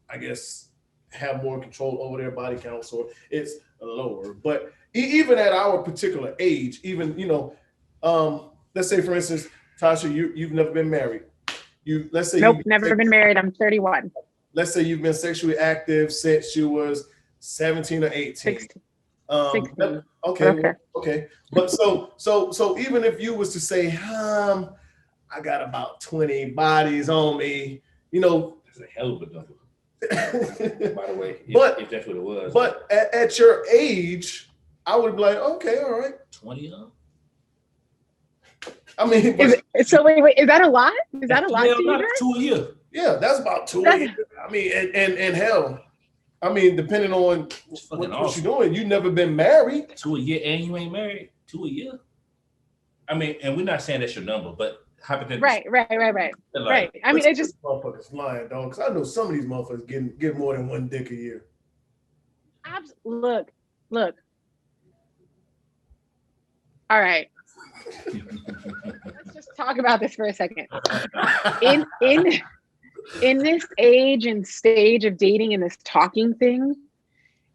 C: I guess have more control over their body counts, or it's lower. But even at our particular age, even, let's say for instance, Tasha, you've never been married. Let's say
D: nope, never been married. I'm 31.
C: Let's say you've been sexually active since you was 17 or 18.
D: 16.
C: Okay. But so even if you was to say, I got about 20 bodies on me,
E: that's a hell of a number. By the way, if that's what it was.
C: But at your age, I would be like, okay, all right.
E: 20 of them?
C: I mean,
D: wait, is that a lot? Is that a lot to you?
E: 2 a year.
C: Yeah, that's about 2 a year. I mean, and hell, I mean, depending on what you're doing, you've never been married.
E: 2 a year, and you ain't married. 2 a year. I mean, and we're not saying that's your number, but hypothetically.
D: Right. I mean, it just
C: motherfuckers lying, dog. Because I know some of these motherfuckers get more than one dick a year.
D: Look. All right. Let's just talk about this for a second. In this age and stage of dating and this talking thing,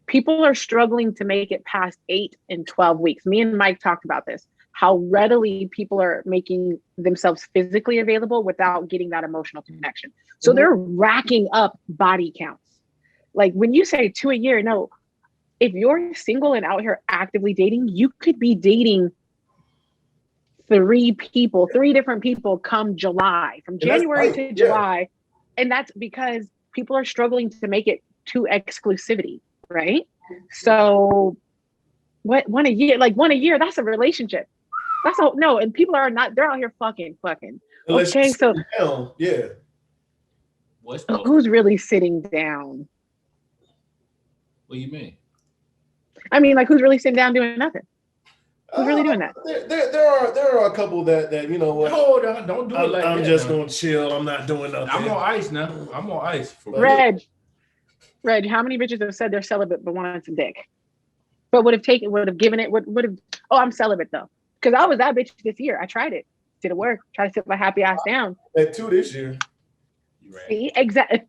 D: people are struggling to make it past 8 and 12 weeks. Me and Mike talked about this. how readily people are making themselves physically available without getting that emotional connection. So they're racking up body counts. Like when you say 2 a year, no, if you're single and out here actively dating, you could be dating 3 different people come July, from January to July. And that's because people are struggling to make it to exclusivity, right? So one a year, that's a relationship. That's all. No, and people are not, they're out here fucking. Okay, so
C: down, yeah.
D: Who's really sitting down?
E: What do you mean?
D: I mean, like, who's really sitting down doing nothing? Who's really doing that?
C: There are a couple that you know what.
E: Hold on, don't do it like that.
C: I'm just gonna chill. I'm not doing nothing.
E: I'm on ice now. I'm on ice.
D: Reg, how many bitches have said they're celibate but wanted some dick? But would have given it, oh, I'm celibate though. Because I was that bitch this year. I tried it. Did it work? Try to sit my happy ass down.
C: At 2 this year.
D: Right. See, exactly.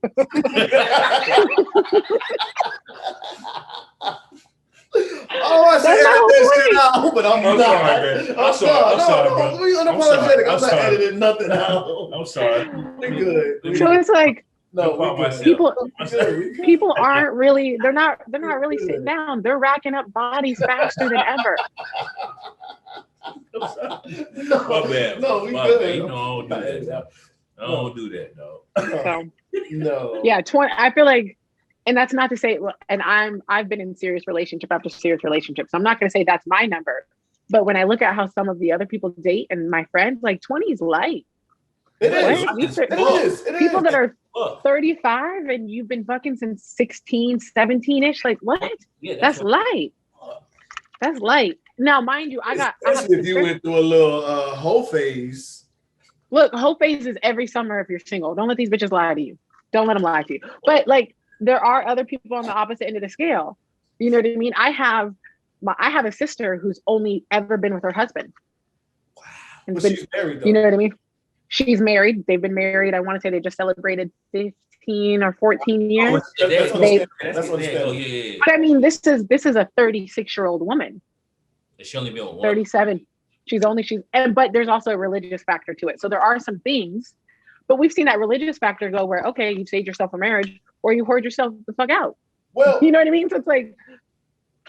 C: Oh, I said edit this shit out, but I'm not. I'm sorry, bro. We unapologetic. I'm not editing nothing out.
E: I'm sorry.
C: We're good.
D: So it's like, people
C: people
D: aren't really, they're not really sitting down. They're racking up bodies faster than ever.
E: My bad.
C: No, we good.
E: You know, I don't do that. I don't do that, though.
D: So,
C: no.
D: Yeah, 20. I feel like, and that's not to say, and I've been in serious relationship after serious relationship, so I'm not going to say that's my number. But when I look at how some of the other people date and my friends, like 20 is light.
C: It is.
D: People that are 35 and you've been fucking since 16, 17-ish, like what?
E: Yeah,
D: that's light. That's light. Now, mind you,
C: especially if you went through a little whole phase.
D: Look, whole phase is every summer if you're single. Don't let these bitches lie to you. Don't let them lie to you. But like, there are other people on the opposite end of the scale. You know what I mean? I have a sister who's only ever been with her husband.
C: Wow. But she's married though.
D: You know what I mean? She's married. They've been married. I want to say they just celebrated 15 or 14 years.
C: That's understandable.
E: Yeah.
D: But I mean, this is a 36-year-old woman.
E: She only been with one.
D: 37. But there's also a religious factor to it. So there are some things, but we've seen that religious factor go where, okay, you saved yourself for marriage or you whored yourself the fuck out.
C: Well,
D: you know what I mean? So it's like,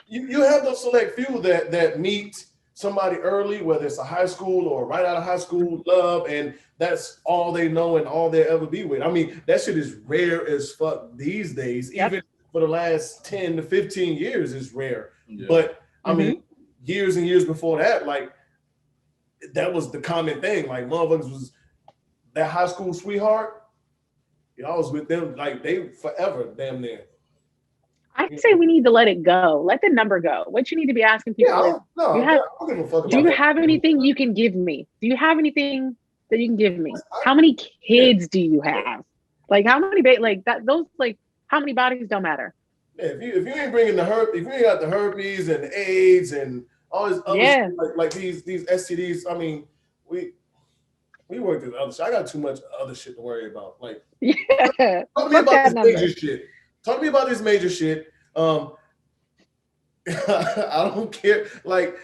C: you have those select few that meet somebody early, whether it's a high school or right out of high school love, and that's all they know and all they'll ever be with. I mean, that shit is rare as fuck these days. Yep. Even for the last 10 to 15 years is rare. Yeah. But I mean, years and years before that, like, that was the common thing. Like, motherfuckers was that high school sweetheart. Y'all was with them like they forever, damn near.
D: I say we need to let it go. Let the number go. What you need to be asking people is, do you have anything you can give me? Do you have anything that you can give me? How many kids do you have? Like, how many how many bodies don't matter?
C: Yeah, if you ain't bringing if you ain't got the herpes and the AIDS and all this other shit, like these STDs, I mean, we work through the other shit. I got too much other shit to worry about. Like, talk to me about this major shit. Talk to me about this major shit. I don't care. Like,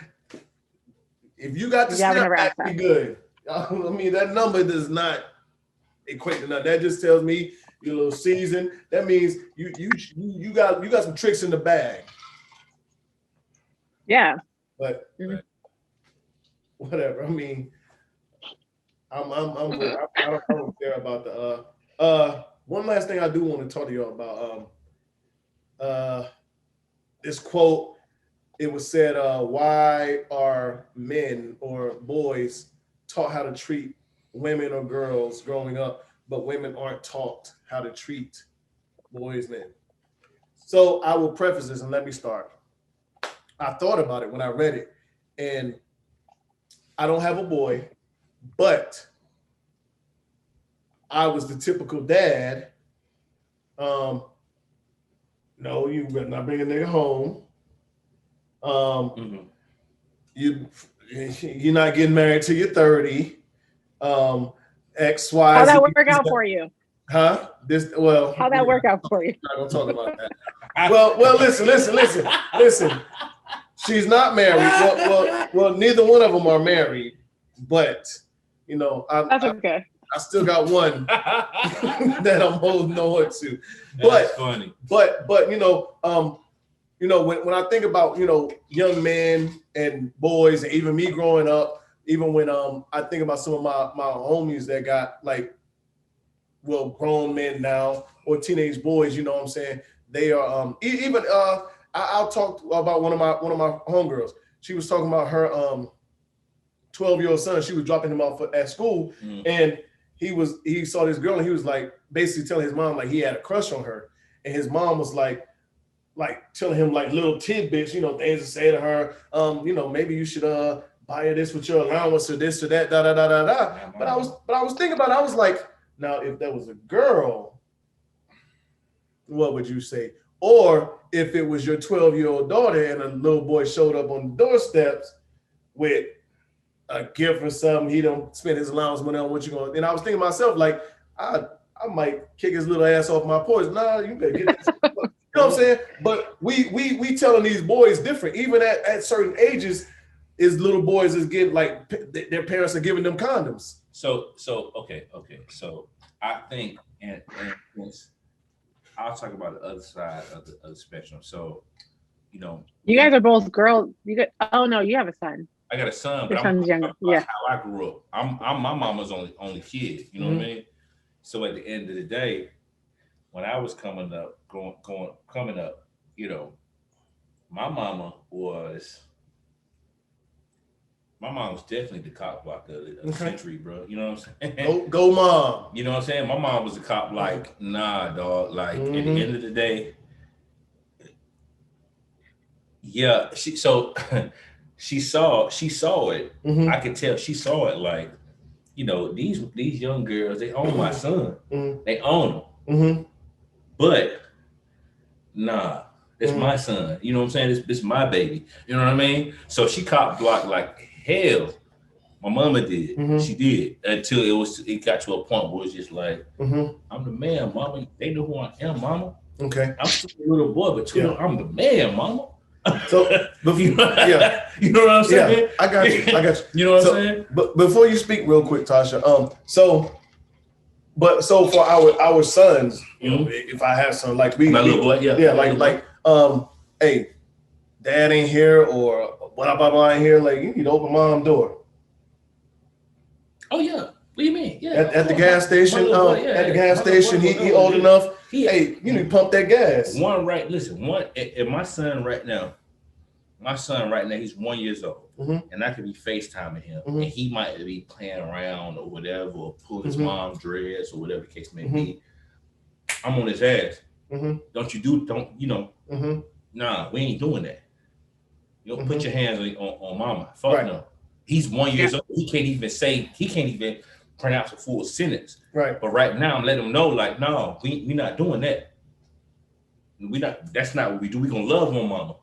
C: if you got the snap, that'd be good. I mean, that number does not equate to nothing. That just tells me you're a little seasoned. That means you got some tricks in the bag.
D: Yeah.
C: But whatever. I mean, I don't care about the one last thing I do want to talk to you about. This quote, it was said, why are men or boys taught how to treat women or girls growing up, but women aren't taught how to treat boys, men? So I will preface this and let me start. I thought about it when I read it, and I don't have a boy, but I was the typical dad. No, you better not bring a nigga home. You're not getting married till you're 30. X, Y.
D: How'd that work out for you?
C: Huh?
D: How'd that work out for you?
C: I'm not gonna talk about that. Well, listen. She's not married. Well, neither one of them are married, but you know,
D: that's okay.
C: I still got one that I'm holding on to.
E: That's funny.
C: But when I think about, young men and boys, and even me growing up, even when I think about some of my homies that got grown men now or teenage boys, you know what I'm saying? They are even I'll talk about one of my homegirls. She was talking about her 12-year-old son. She was dropping him off at school, and he saw this girl, and he was like basically telling his mom like he had a crush on her, and his mom was like telling him like little tidbits, things to say to her. Maybe you should buy her this with your allowance or this or that, da da da da da. But I was thinking about it. I was like, now if that was a girl, what would you say? Or if it was your 12-year-old daughter and a little boy showed up on the doorsteps with a gift or something, he don't spend his allowance money on what you going. And I was thinking to myself, like, I might kick his little ass off my porch. Nah, you better get this. You know what I'm saying? But we telling these boys different. Even at certain ages, is little boys is getting like their parents are giving them condoms.
E: So okay. So I think and I'll talk about the other side of the spectrum. So,
D: you guys are both girls. Oh no, you have a son.
E: I got a son,
D: Your
E: but
D: son's younger. Yeah.
E: How I grew up. I'm my mama's only kid. You know what I mean? So at the end of the day, when I was coming up, my mama was definitely the cop block of the century, bro. You know what I'm saying?
C: Go mom.
E: You know what I'm saying? My mom was a cop, like, nah, dog. Like, at the end of the day, yeah, she saw it. I could tell she saw it, like, these young girls, they own my son. They own him. But nah, it's my son. You know what I'm saying? It's my baby. You know what I mean? So she cop blocked like hell. My mama did. She did, until it got to a point where it's just like, I'm the man, mama. They know who I am, mama.
C: Okay.
E: I'm still a little boy, but I'm the man, mama.
C: So
E: you know what I'm saying?
C: Yeah, I got you.
E: You know what I'm saying?
C: But before you speak real quick, Tasha, so for our sons, if I have some, like
E: my little boy,
C: hey, dad ain't here or blah blah blah ain't here, like you need to open mom door.
E: Oh yeah. What do you mean? Yeah.
C: At the gas station, at the gas station, he old enough. Hey, you need to pump that gas.
E: My son right now, he's 1 year old, and I could be FaceTiming him, and he might be playing around or whatever, or pulling his mom's dress or whatever the case may be. I'm on his ass. Nah, we ain't doing that. You don't put your hands on mama. Fuck no. He's 1 year old. He can't even pronounce a full sentence.
C: Right.
E: But right now I'm letting him know, like, no, we not doing that. That's not what we do. We're gonna love on mama.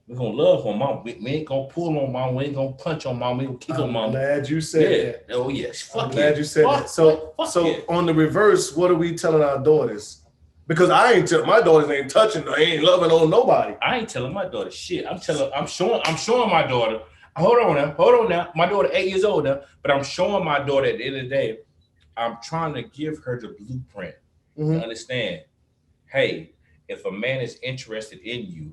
E: We're gonna love on mama. We ain't gonna pull on mama. We ain't gonna punch on mama. We ain't gonna kick on mama.
C: Glad you said that.
E: Oh yes.
C: I'm glad you said that. So on the reverse, what are we telling our daughters? Because I ain't telling my daughters ain't touching, I ain't loving on nobody.
E: I ain't telling my daughter shit. I'm showing my daughter. Hold on now. My daughter 8 years old now, but I'm showing my daughter at the end of the day, I'm trying to give her the blueprint to understand, hey, if a man is interested in you,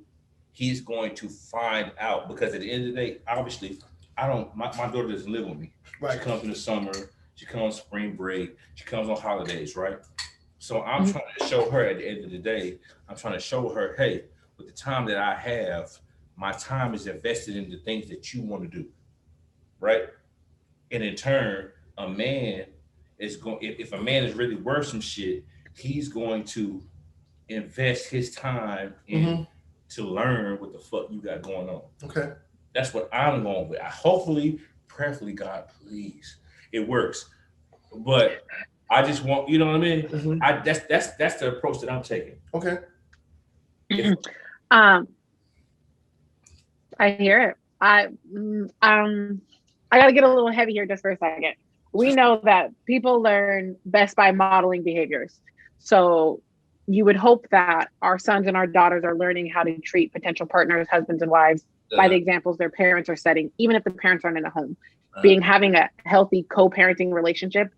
E: he's going to find out, because at the end of the day, obviously, my daughter doesn't live with me. Right. She comes in the summer, she comes spring break, she comes on holidays, right? So I'm trying to show her at the end of the day, I'm trying to show her, hey, with the time that I have, my time is invested in the things that you want to do, right? And in turn, a man is going, if a man is really worth some shit, he's going to invest his time in to learn what the fuck you got going on.
C: Okay.
E: That's what I'm going with. Hopefully, prayerfully, God, please, it works. But I just want, you know what I mean? That's the approach that I'm taking.
C: Okay.
D: I hear it. I gotta get a little heavy here just for a second. We know that people learn best by modeling behaviors. So you would hope that our sons and our daughters are learning how to treat potential partners, husbands and wives by the examples their parents are setting, even if the parents aren't in a home. Having a healthy co-parenting relationship,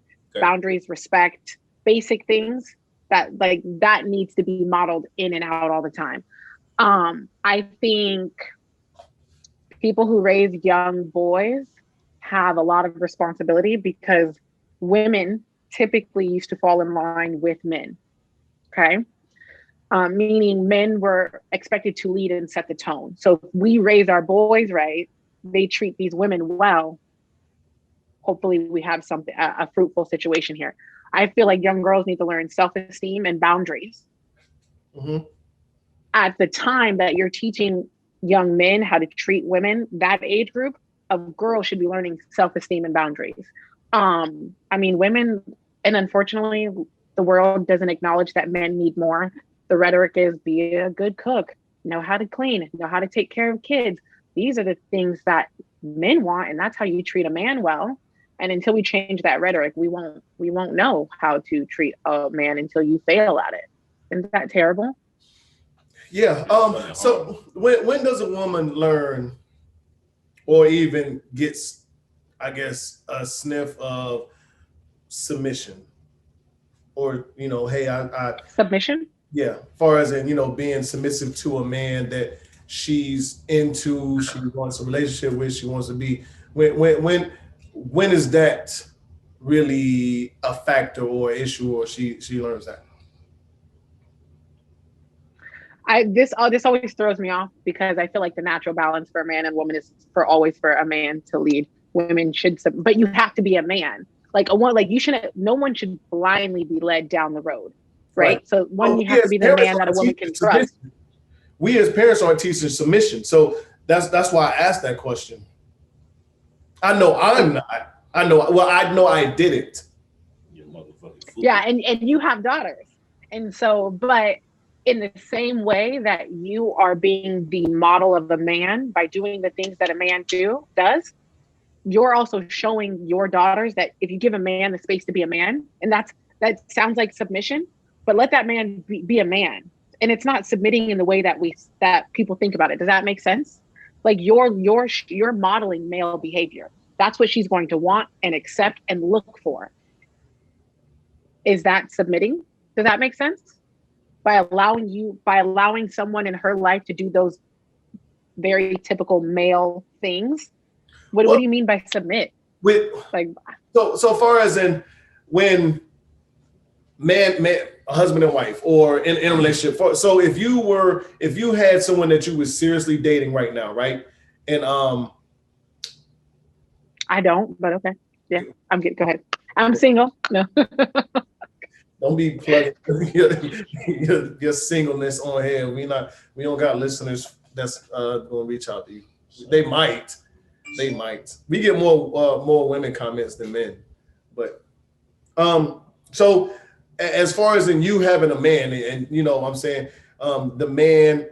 D: boundaries, respect, basic things that needs to be modeled in and out all the time. I think people who raise young boys have a lot of responsibility because women typically used to fall in line with men. Okay. Meaning men were expected to lead and set the tone. So if we raise our boys right, they treat these women well. Hopefully we have a fruitful situation here. I feel like young girls need to learn self-esteem and boundaries. Mm-hmm. At the time that you're teaching young men how to treat women, that age group of girls should be learning self-esteem and boundaries. Women, and unfortunately, the world doesn't acknowledge that men need more. The rhetoric is be a good cook, know how to clean, know how to take care of kids. These are the things that men want, and that's how you treat a man well. And until we change that rhetoric, we won't know how to treat a man until you fail at it. Isn't that terrible?
C: Yeah. So when does a woman learn or even gets, I guess, a sniff of submission? Or, hey, I
D: submission?
C: Yeah. As far as in, being submissive to a man that she's into, she wants a relationship with, she wants to be. When is that really a factor or issue, or she learns that?
D: This always throws me off because I feel like the natural balance for a man and woman is always for a man to lead. Women should, but you have to be a man. No one should blindly be led down the road, right? So you have to be the man that a woman can trust.
C: We as parents aren't teaching submission, so that's why I asked that question. I know I'm not. I know I didn't.
D: Yeah, and you have daughters, and so, but in the same way that you are being the model of a man by doing the things that a man does, you're also showing your daughters that if you give a man the space to be a man, and that sounds like submission, but let that man be a man. And it's not submitting in the way that people think about it. Does that make sense? Like you're modeling male behavior. That's what she's going to want and accept and look for. Is that submitting? Does that make sense? By allowing someone in her life to do those very typical male things. What do you mean by submit?
C: So far as in when man, a husband and wife, or in a relationship. So if you had someone that you was seriously dating right now, right? And
D: I don't, but okay. Yeah, I'm good. Go ahead. I'm single. No.
C: Don't be plugging your singleness on here. We don't got listeners that's gonna reach out to you. They might. We get more women comments than men. But so as far as in you having a man, and I'm saying the man,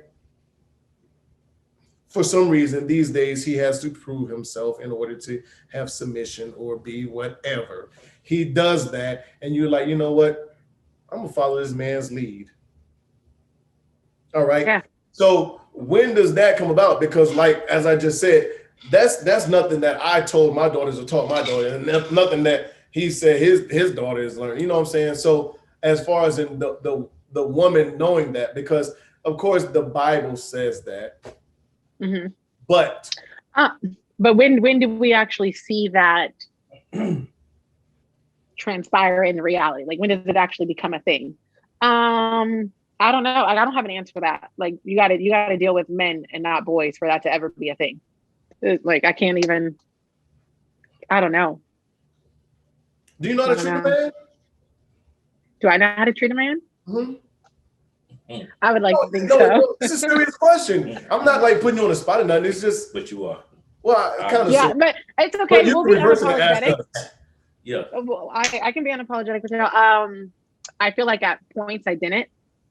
C: for some reason these days he has to prove himself in order to have submission or be whatever. He does that, and you're like, you know what? I'm gonna follow this man's lead. All right. Yeah. So when does that come about? Because, like as I just said, that's nothing that I told my daughters or taught my daughter, and nothing that he said his daughter is learning. You know what I'm saying? So as far as in the woman knowing that, because of course the Bible says that, mm-hmm. but
D: when do we actually see that transpire in reality? Like when does it actually become a thing? I don't know. I don't have an answer for that. Like you got to deal with men and not boys for that to ever be a thing. Like I can't even. I don't know.
C: Do you know how to treat a man?
D: Do I know how to treat a man? Mm-hmm. I would like to think so.
C: No, this is a serious question. I'm not like putting you on the spot or nothing. It's just.
E: But you are.
C: Well, kind of.
D: Yeah, but it's okay. We'll be unapologetic.
E: Yeah.
D: Well, I can be unapologetic with you. I feel like at points I didn't.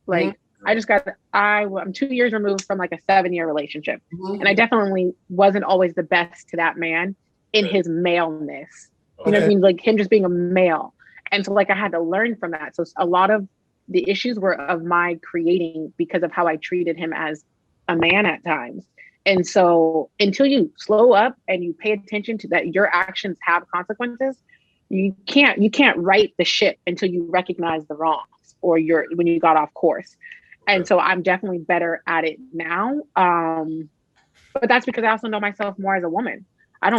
D: Like mm-hmm. I'm 2 years removed from like a 7-year relationship. Mm-hmm. And I definitely wasn't always the best to that man in his maleness. Okay. You know what I mean? Like him just being a male. And so like I had to learn from that. So a lot of the issues were of my creating because of how I treated him as a man at times. And so until you slow up and you pay attention to that, your actions have consequences. You can't right the ship until you recognize the wrongs or when you got off course. And so I'm definitely better at it now. But that's because I also know myself more as a woman. And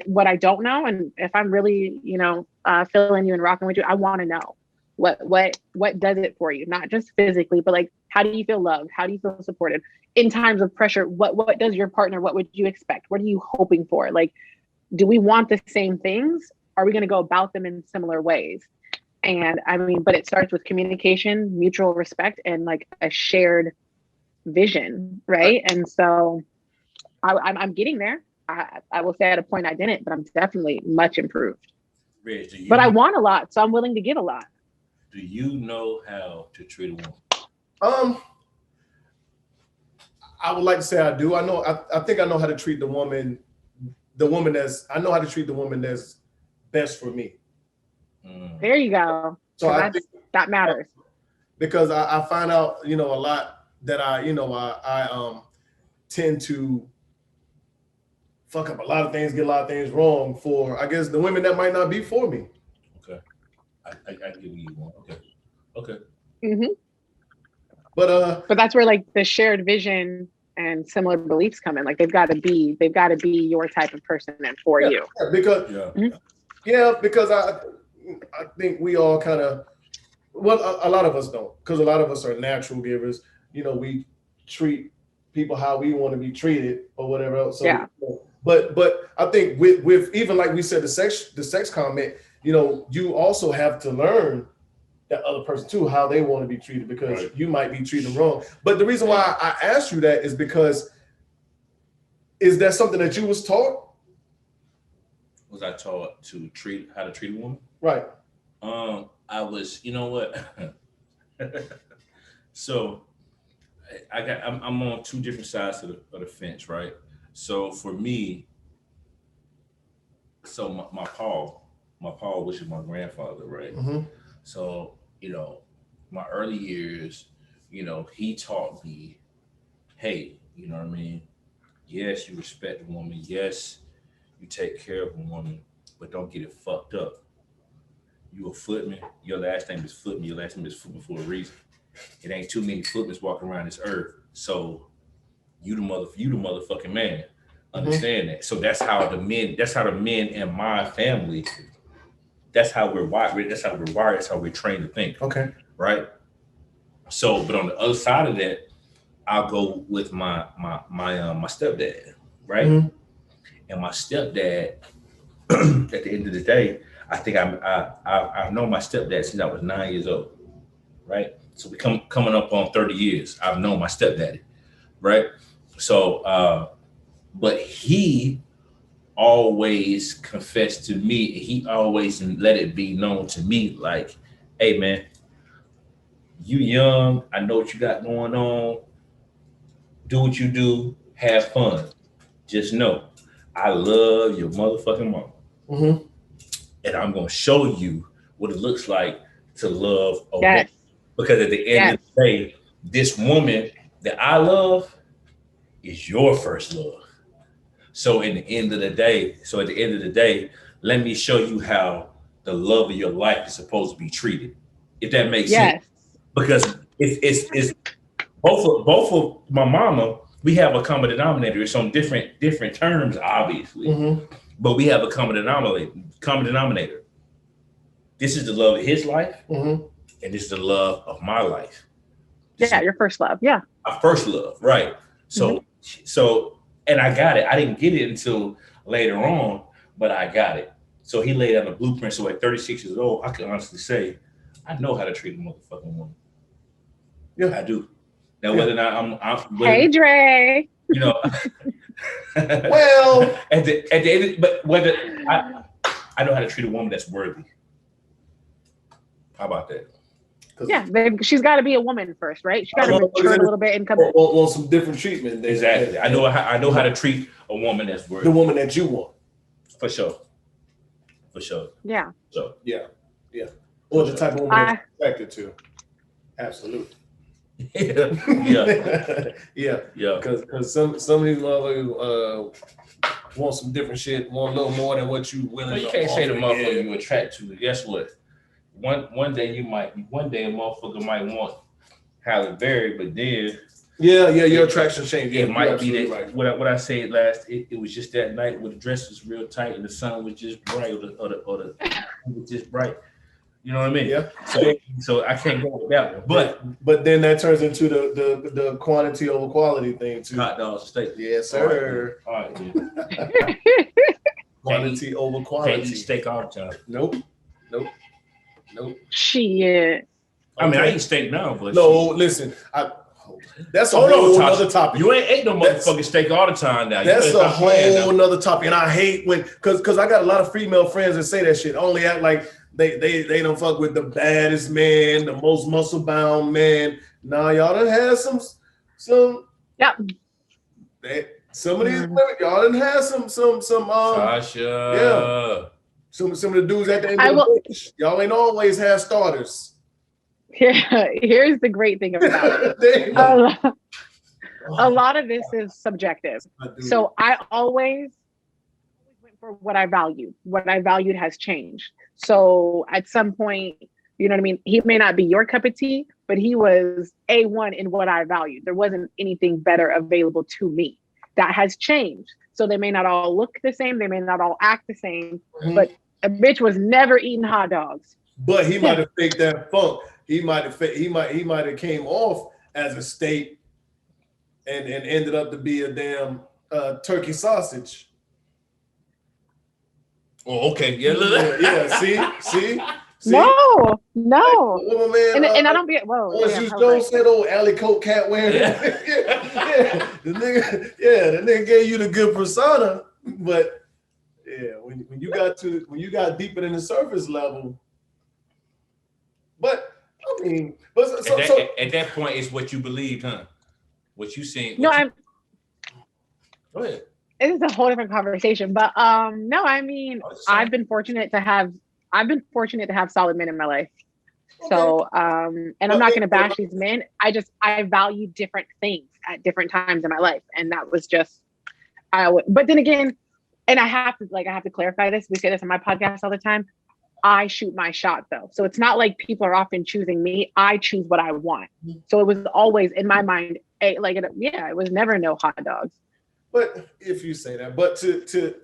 D: what I don't know, and if I'm really, feeling you and rocking with you, I want to know what does it for you, not just physically, but like, how do you feel loved? How do you feel supported in times of pressure? What does your partner, what would you expect? What are you hoping for? Like, do we want the same things? Are we going to go about them in similar ways? And I mean, but it starts with communication, mutual respect, and like a shared vision, right? And so I'm getting there. I will say at a point I didn't, but I'm definitely much improved.
E: Reg,
D: but I want a lot, so I'm willing to give a lot.
E: Do you know how to treat a woman?
C: I would like to say I do. I think I know how to treat the woman I know how to treat the woman that's best for me.
D: There you go. So that matters.
C: Because I find out, a lot that I tend to fuck up a lot of things, get a lot of things wrong for, I guess, the women that might not be for me.
E: Okay. I give you one. Okay.
D: Mm-hmm.
C: But
D: that's where like the shared vision and similar beliefs come in. Like they've got to be your type of person and for you.
C: Yeah, because I think we all kind of, a lot of us don't, because a lot of us are natural givers. We treat people how we want to be treated or whatever else. So,
D: yeah.
C: But I think with even like we said, the sex comment, you also have to learn that other person too, how they want to be treated, because you might be treating them wrong. But the reason why I asked you that is because, is that something that you was taught?
E: Was I taught how to treat a woman?
C: Right.
E: I was, you know what? So I'm on two different sides of the fence, right? So for me, my pa, which is my grandfather, right?
C: Mm-hmm.
E: So, my early years, he taught me, hey, you know what I mean? Yes, you respect a woman. Yes, you take care of a woman, but don't get it fucked up. You a footman. Your last name is Footman. Your last name is Footman for a reason. It ain't too many footmen walking around this earth. So you the motherfucking man. Understand that. So that's how the men in my family, that's how we're wired. That's how we're trained to think.
C: Okay.
E: Right. So, but on the other side of that, I'll go with my stepdad, right?
C: Mm-hmm.
E: And my stepdad, at the end of the day, I think I've known my stepdad since I was 9 years old, right? So we coming up on 30 years. I've known my stepdaddy, right? So, but he always confessed to me. He always let it be known to me, like, hey man, you young. I know what you got going on. Do what you do. Have fun. Just know, I love your motherfucking mama.
C: Mm-hmm.
E: And I'm going to show you what it looks like to love a woman. Because at the end of the day, this woman that I love is your first love. So at the end of the day, let me show you how the love of your life is supposed to be treated. If that makes sense. Because it's both of my mama, we have a common denominator. It's on different terms, obviously.
C: Mm-hmm.
E: But we have a common denominator. This is the love of his life, and this is the love of my life.
D: Your first love. Yeah.
E: My first love, right. So, and I got it. I didn't get it until later on, but I got it. So he laid out a blueprint. So at 36 years old, I can honestly say, I know how to treat a motherfucking woman. Yeah, I do. Now, whether or not I'm
D: hey, Dre.
E: Well, at the end, but whether I know how to treat a woman that's worthy. How about that?
D: Yeah, she's got to be a woman first, right? She's got to mature a little bit and come.
C: Want some different treatment.
E: Exactly. I know how to treat a woman that's worthy.
C: The woman that you want.
E: For sure.
D: Yeah.
E: So
C: yeah. Or the type of woman you're attracted to. Absolutely. Yeah. Because some of these motherfuckers want some different shit, want a little more than what you willing.
E: Well, you can't say the motherfucker you attract to. Guess what? One day a motherfucker might want Halle Berry, but then
C: your attraction changes.
E: It might be that right. What I said last. It was just that night where the dress was real tight and the sun was just bright, or the was just bright. You know what I mean?
C: Yeah.
E: So I can't go with that one. But
C: then that turns into the quantity over quality thing too.
E: Hot dogs and steak.
C: Yes, sir.
E: All right.
C: Quantity over quality.
E: Can't eat steak all the time.
C: Nope.
D: Shit.
E: I mean, I eat steak now, but
C: listen. That's a whole other topic.
E: You ain't ate no motherfucking steak all the time now.
C: That's a whole nother topic, and I hate when because I got a lot of female friends that say that shit. Only act like they don't fuck with the baddest man, the most muscle bound man. Nah, y'all done had some.
D: Yep.
C: Some of these women, y'all done had some.
E: Sasha.
C: Yeah. Some of the dudes at the end of the bench, y'all ain't always have starters.
D: Yeah, here's the great thing about it. A lot of this is subjective. So I always went for what I valued. What I valued has changed. So at some point, you know what I mean? He may not be your cup of tea, but he was A1 in what I valued. There wasn't anything better available to me. That has changed. So they may not all look the same. They may not all act the same, but a bitch was never eating hot dogs.
C: But he might have faked that funk. He might have came off as a steak and ended up to be a damn turkey sausage.
E: Oh, okay. Yeah.
C: See?
D: No.
C: Well, man,
D: and I don't get
C: Jones said, "Oh, alley coat cat wearing." Yeah. The nigga gave you the good persona, but when you got deeper than the surface level, but. I mean,
E: at that point, it's what you believed, huh? What you seen?
D: Go
E: ahead.
D: This is a whole different conversation, but no, I mean, I've been fortunate to have solid men in my life. Okay. So, and I'm not going to bash these men. I value different things at different times in my life, and that was just But then again, and I have to clarify this. We say this on my podcast all the time. I shoot my shot though. So it's not like people are often choosing me. I choose what I want. So it was always in my mind, it was never no hot dogs.
C: But if you say that, but to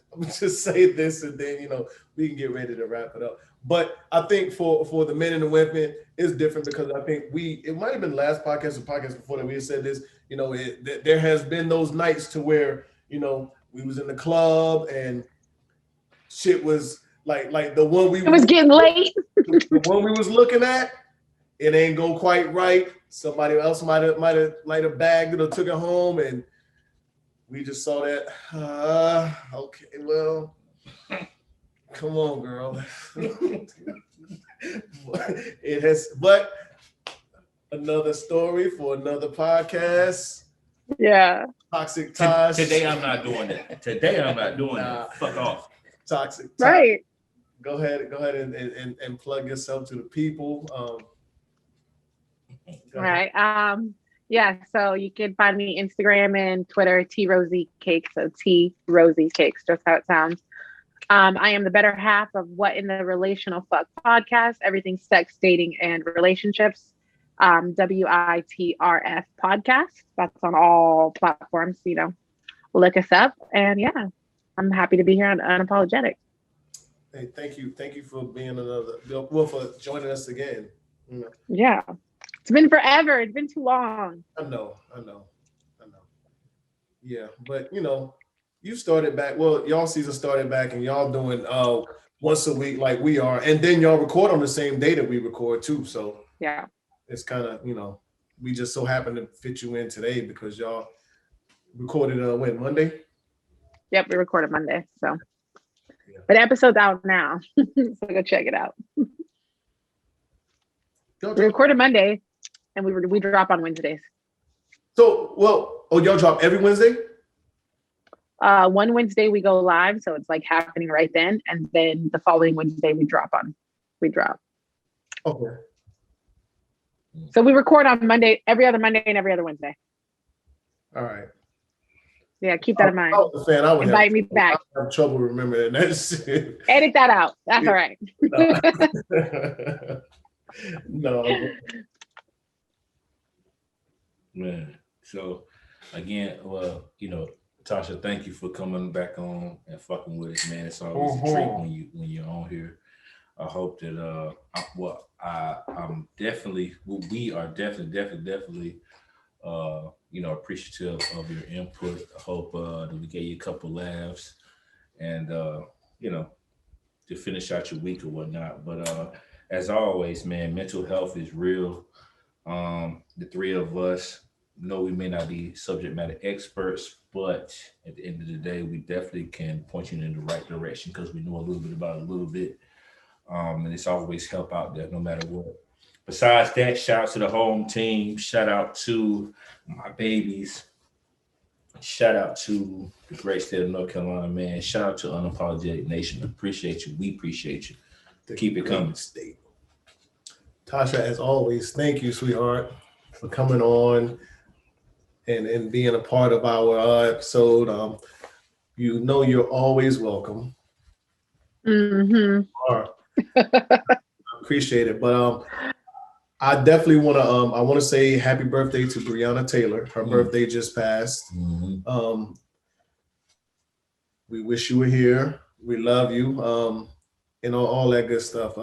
C: say this and then, we can get ready to wrap it up. But I think for the men and the women, it's different because I think it might have been last podcast or podcast before that we had said this, there has been those nights to where, we was in the club and shit was, like the one
D: it was getting late.
C: The one we was looking at, it ain't go quite right. Somebody else might have bagged it or took it home, and we just saw that. Okay, well, come on, girl. But another story for another podcast.
D: Yeah.
C: Toxic ties.
E: Today I'm not doing that. Fuck off.
C: Toxic ties.
D: Right.
C: Go ahead and plug yourself to the people.
D: All right. So you can find me Instagram and Twitter, T Rosie Cakes. So T Rosie Cakes, just how it sounds. I am the better half of What in the Relational Fuck podcast. Everything sex, dating, and relationships. WITRF podcast. That's on all platforms. Look us up. And I'm happy to be here on Unapologetic.
C: Hey, thank you for being for joining us again.
D: Yeah, it's been forever. It's been too long.
C: I know. Yeah, but you started back. Well, y'all season started back, and y'all doing once a week like we are, and then y'all record on the same day that we record too. So
D: yeah, it's
C: kind of we just so happen to fit you in today because y'all recorded when Monday.
D: Yep, we recorded Monday. So. But the episode's out now, so go check it out. We recorded Monday, and we drop on Wednesdays.
C: So, y'all drop every Wednesday?
D: One Wednesday we go live, so it's like happening right then, and then the following Wednesday we drop.
C: Okay.
D: So we record on Monday, every other Monday and every other Wednesday.
C: All right.
D: Yeah, keep that in mind.
C: I was a fan. I would
D: invite me back.
C: I have trouble remembering that shit.
D: Edit that out. That's all right.
C: No.
E: Man. So again, well, Tasha, thank you for coming back on and fucking with us, man. It's always a treat when you're on here. I hope that I'm definitely, we are definitely appreciative of your input. I hope that we gave you a couple laughs and to finish out your week or whatnot. But as always, man, mental health is real. The three of us know we may not be subject matter experts, but at the end of the day, we definitely can point you in the right direction because we know a little bit about it, a little bit. And it's always help out there no matter what. Besides that, shout out to the home team. Shout out to my babies. Shout out to the great state of North Carolina, man. Shout out to Unapologetic Nation. Appreciate you. We appreciate you. Keep it coming.
C: State. Tasha, as always, thank you, sweetheart, for coming on and being a part of our episode. You're always welcome.
D: Mm-hmm.
C: I appreciate it. But I definitely want to say happy birthday to Breonna Taylor. Her birthday just passed.
E: Mm-hmm.
C: We wish you were here. We love you. All that good stuff.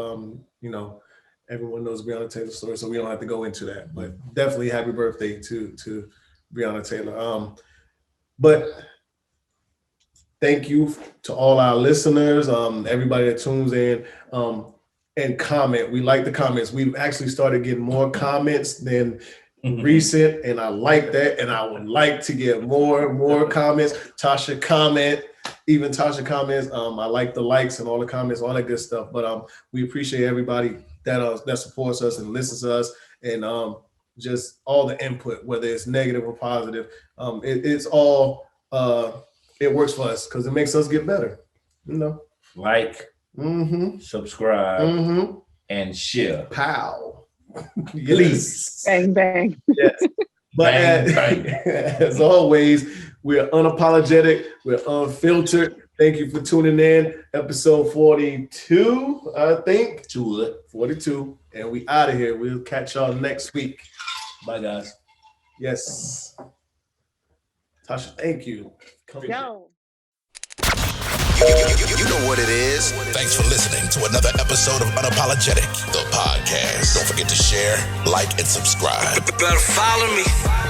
C: Everyone knows Breonna Taylor's story, so we don't have to go into that. But definitely happy birthday to Breonna Taylor. But thank you to all our listeners, everybody that tunes in. And comment. We like the comments. We've actually started getting more comments than recent, and I like that. And I would like to get more comments. Tasha comments. I like the likes and all the comments, all that good stuff. But we appreciate everybody that supports us and listens to us, and just all the input, whether it's negative or positive. It's all it works for us because it makes us get better.
E: Like. Mm-hmm. Subscribe and share.
C: Pow. Please.
D: Bang, bang.
C: Yes. But
E: bang.
C: As always, we're unapologetic. We're unfiltered. Thank you for tuning in. Episode 42, I think. 42. And we out of here. We'll catch y'all next week.
E: Bye, guys.
C: Yes. Tasha, thank you.
D: Yo.
B: You know what it is. Thanks for listening to another episode of Unapologetic, the podcast. Don't forget to share, like, and subscribe.
A: Better follow me.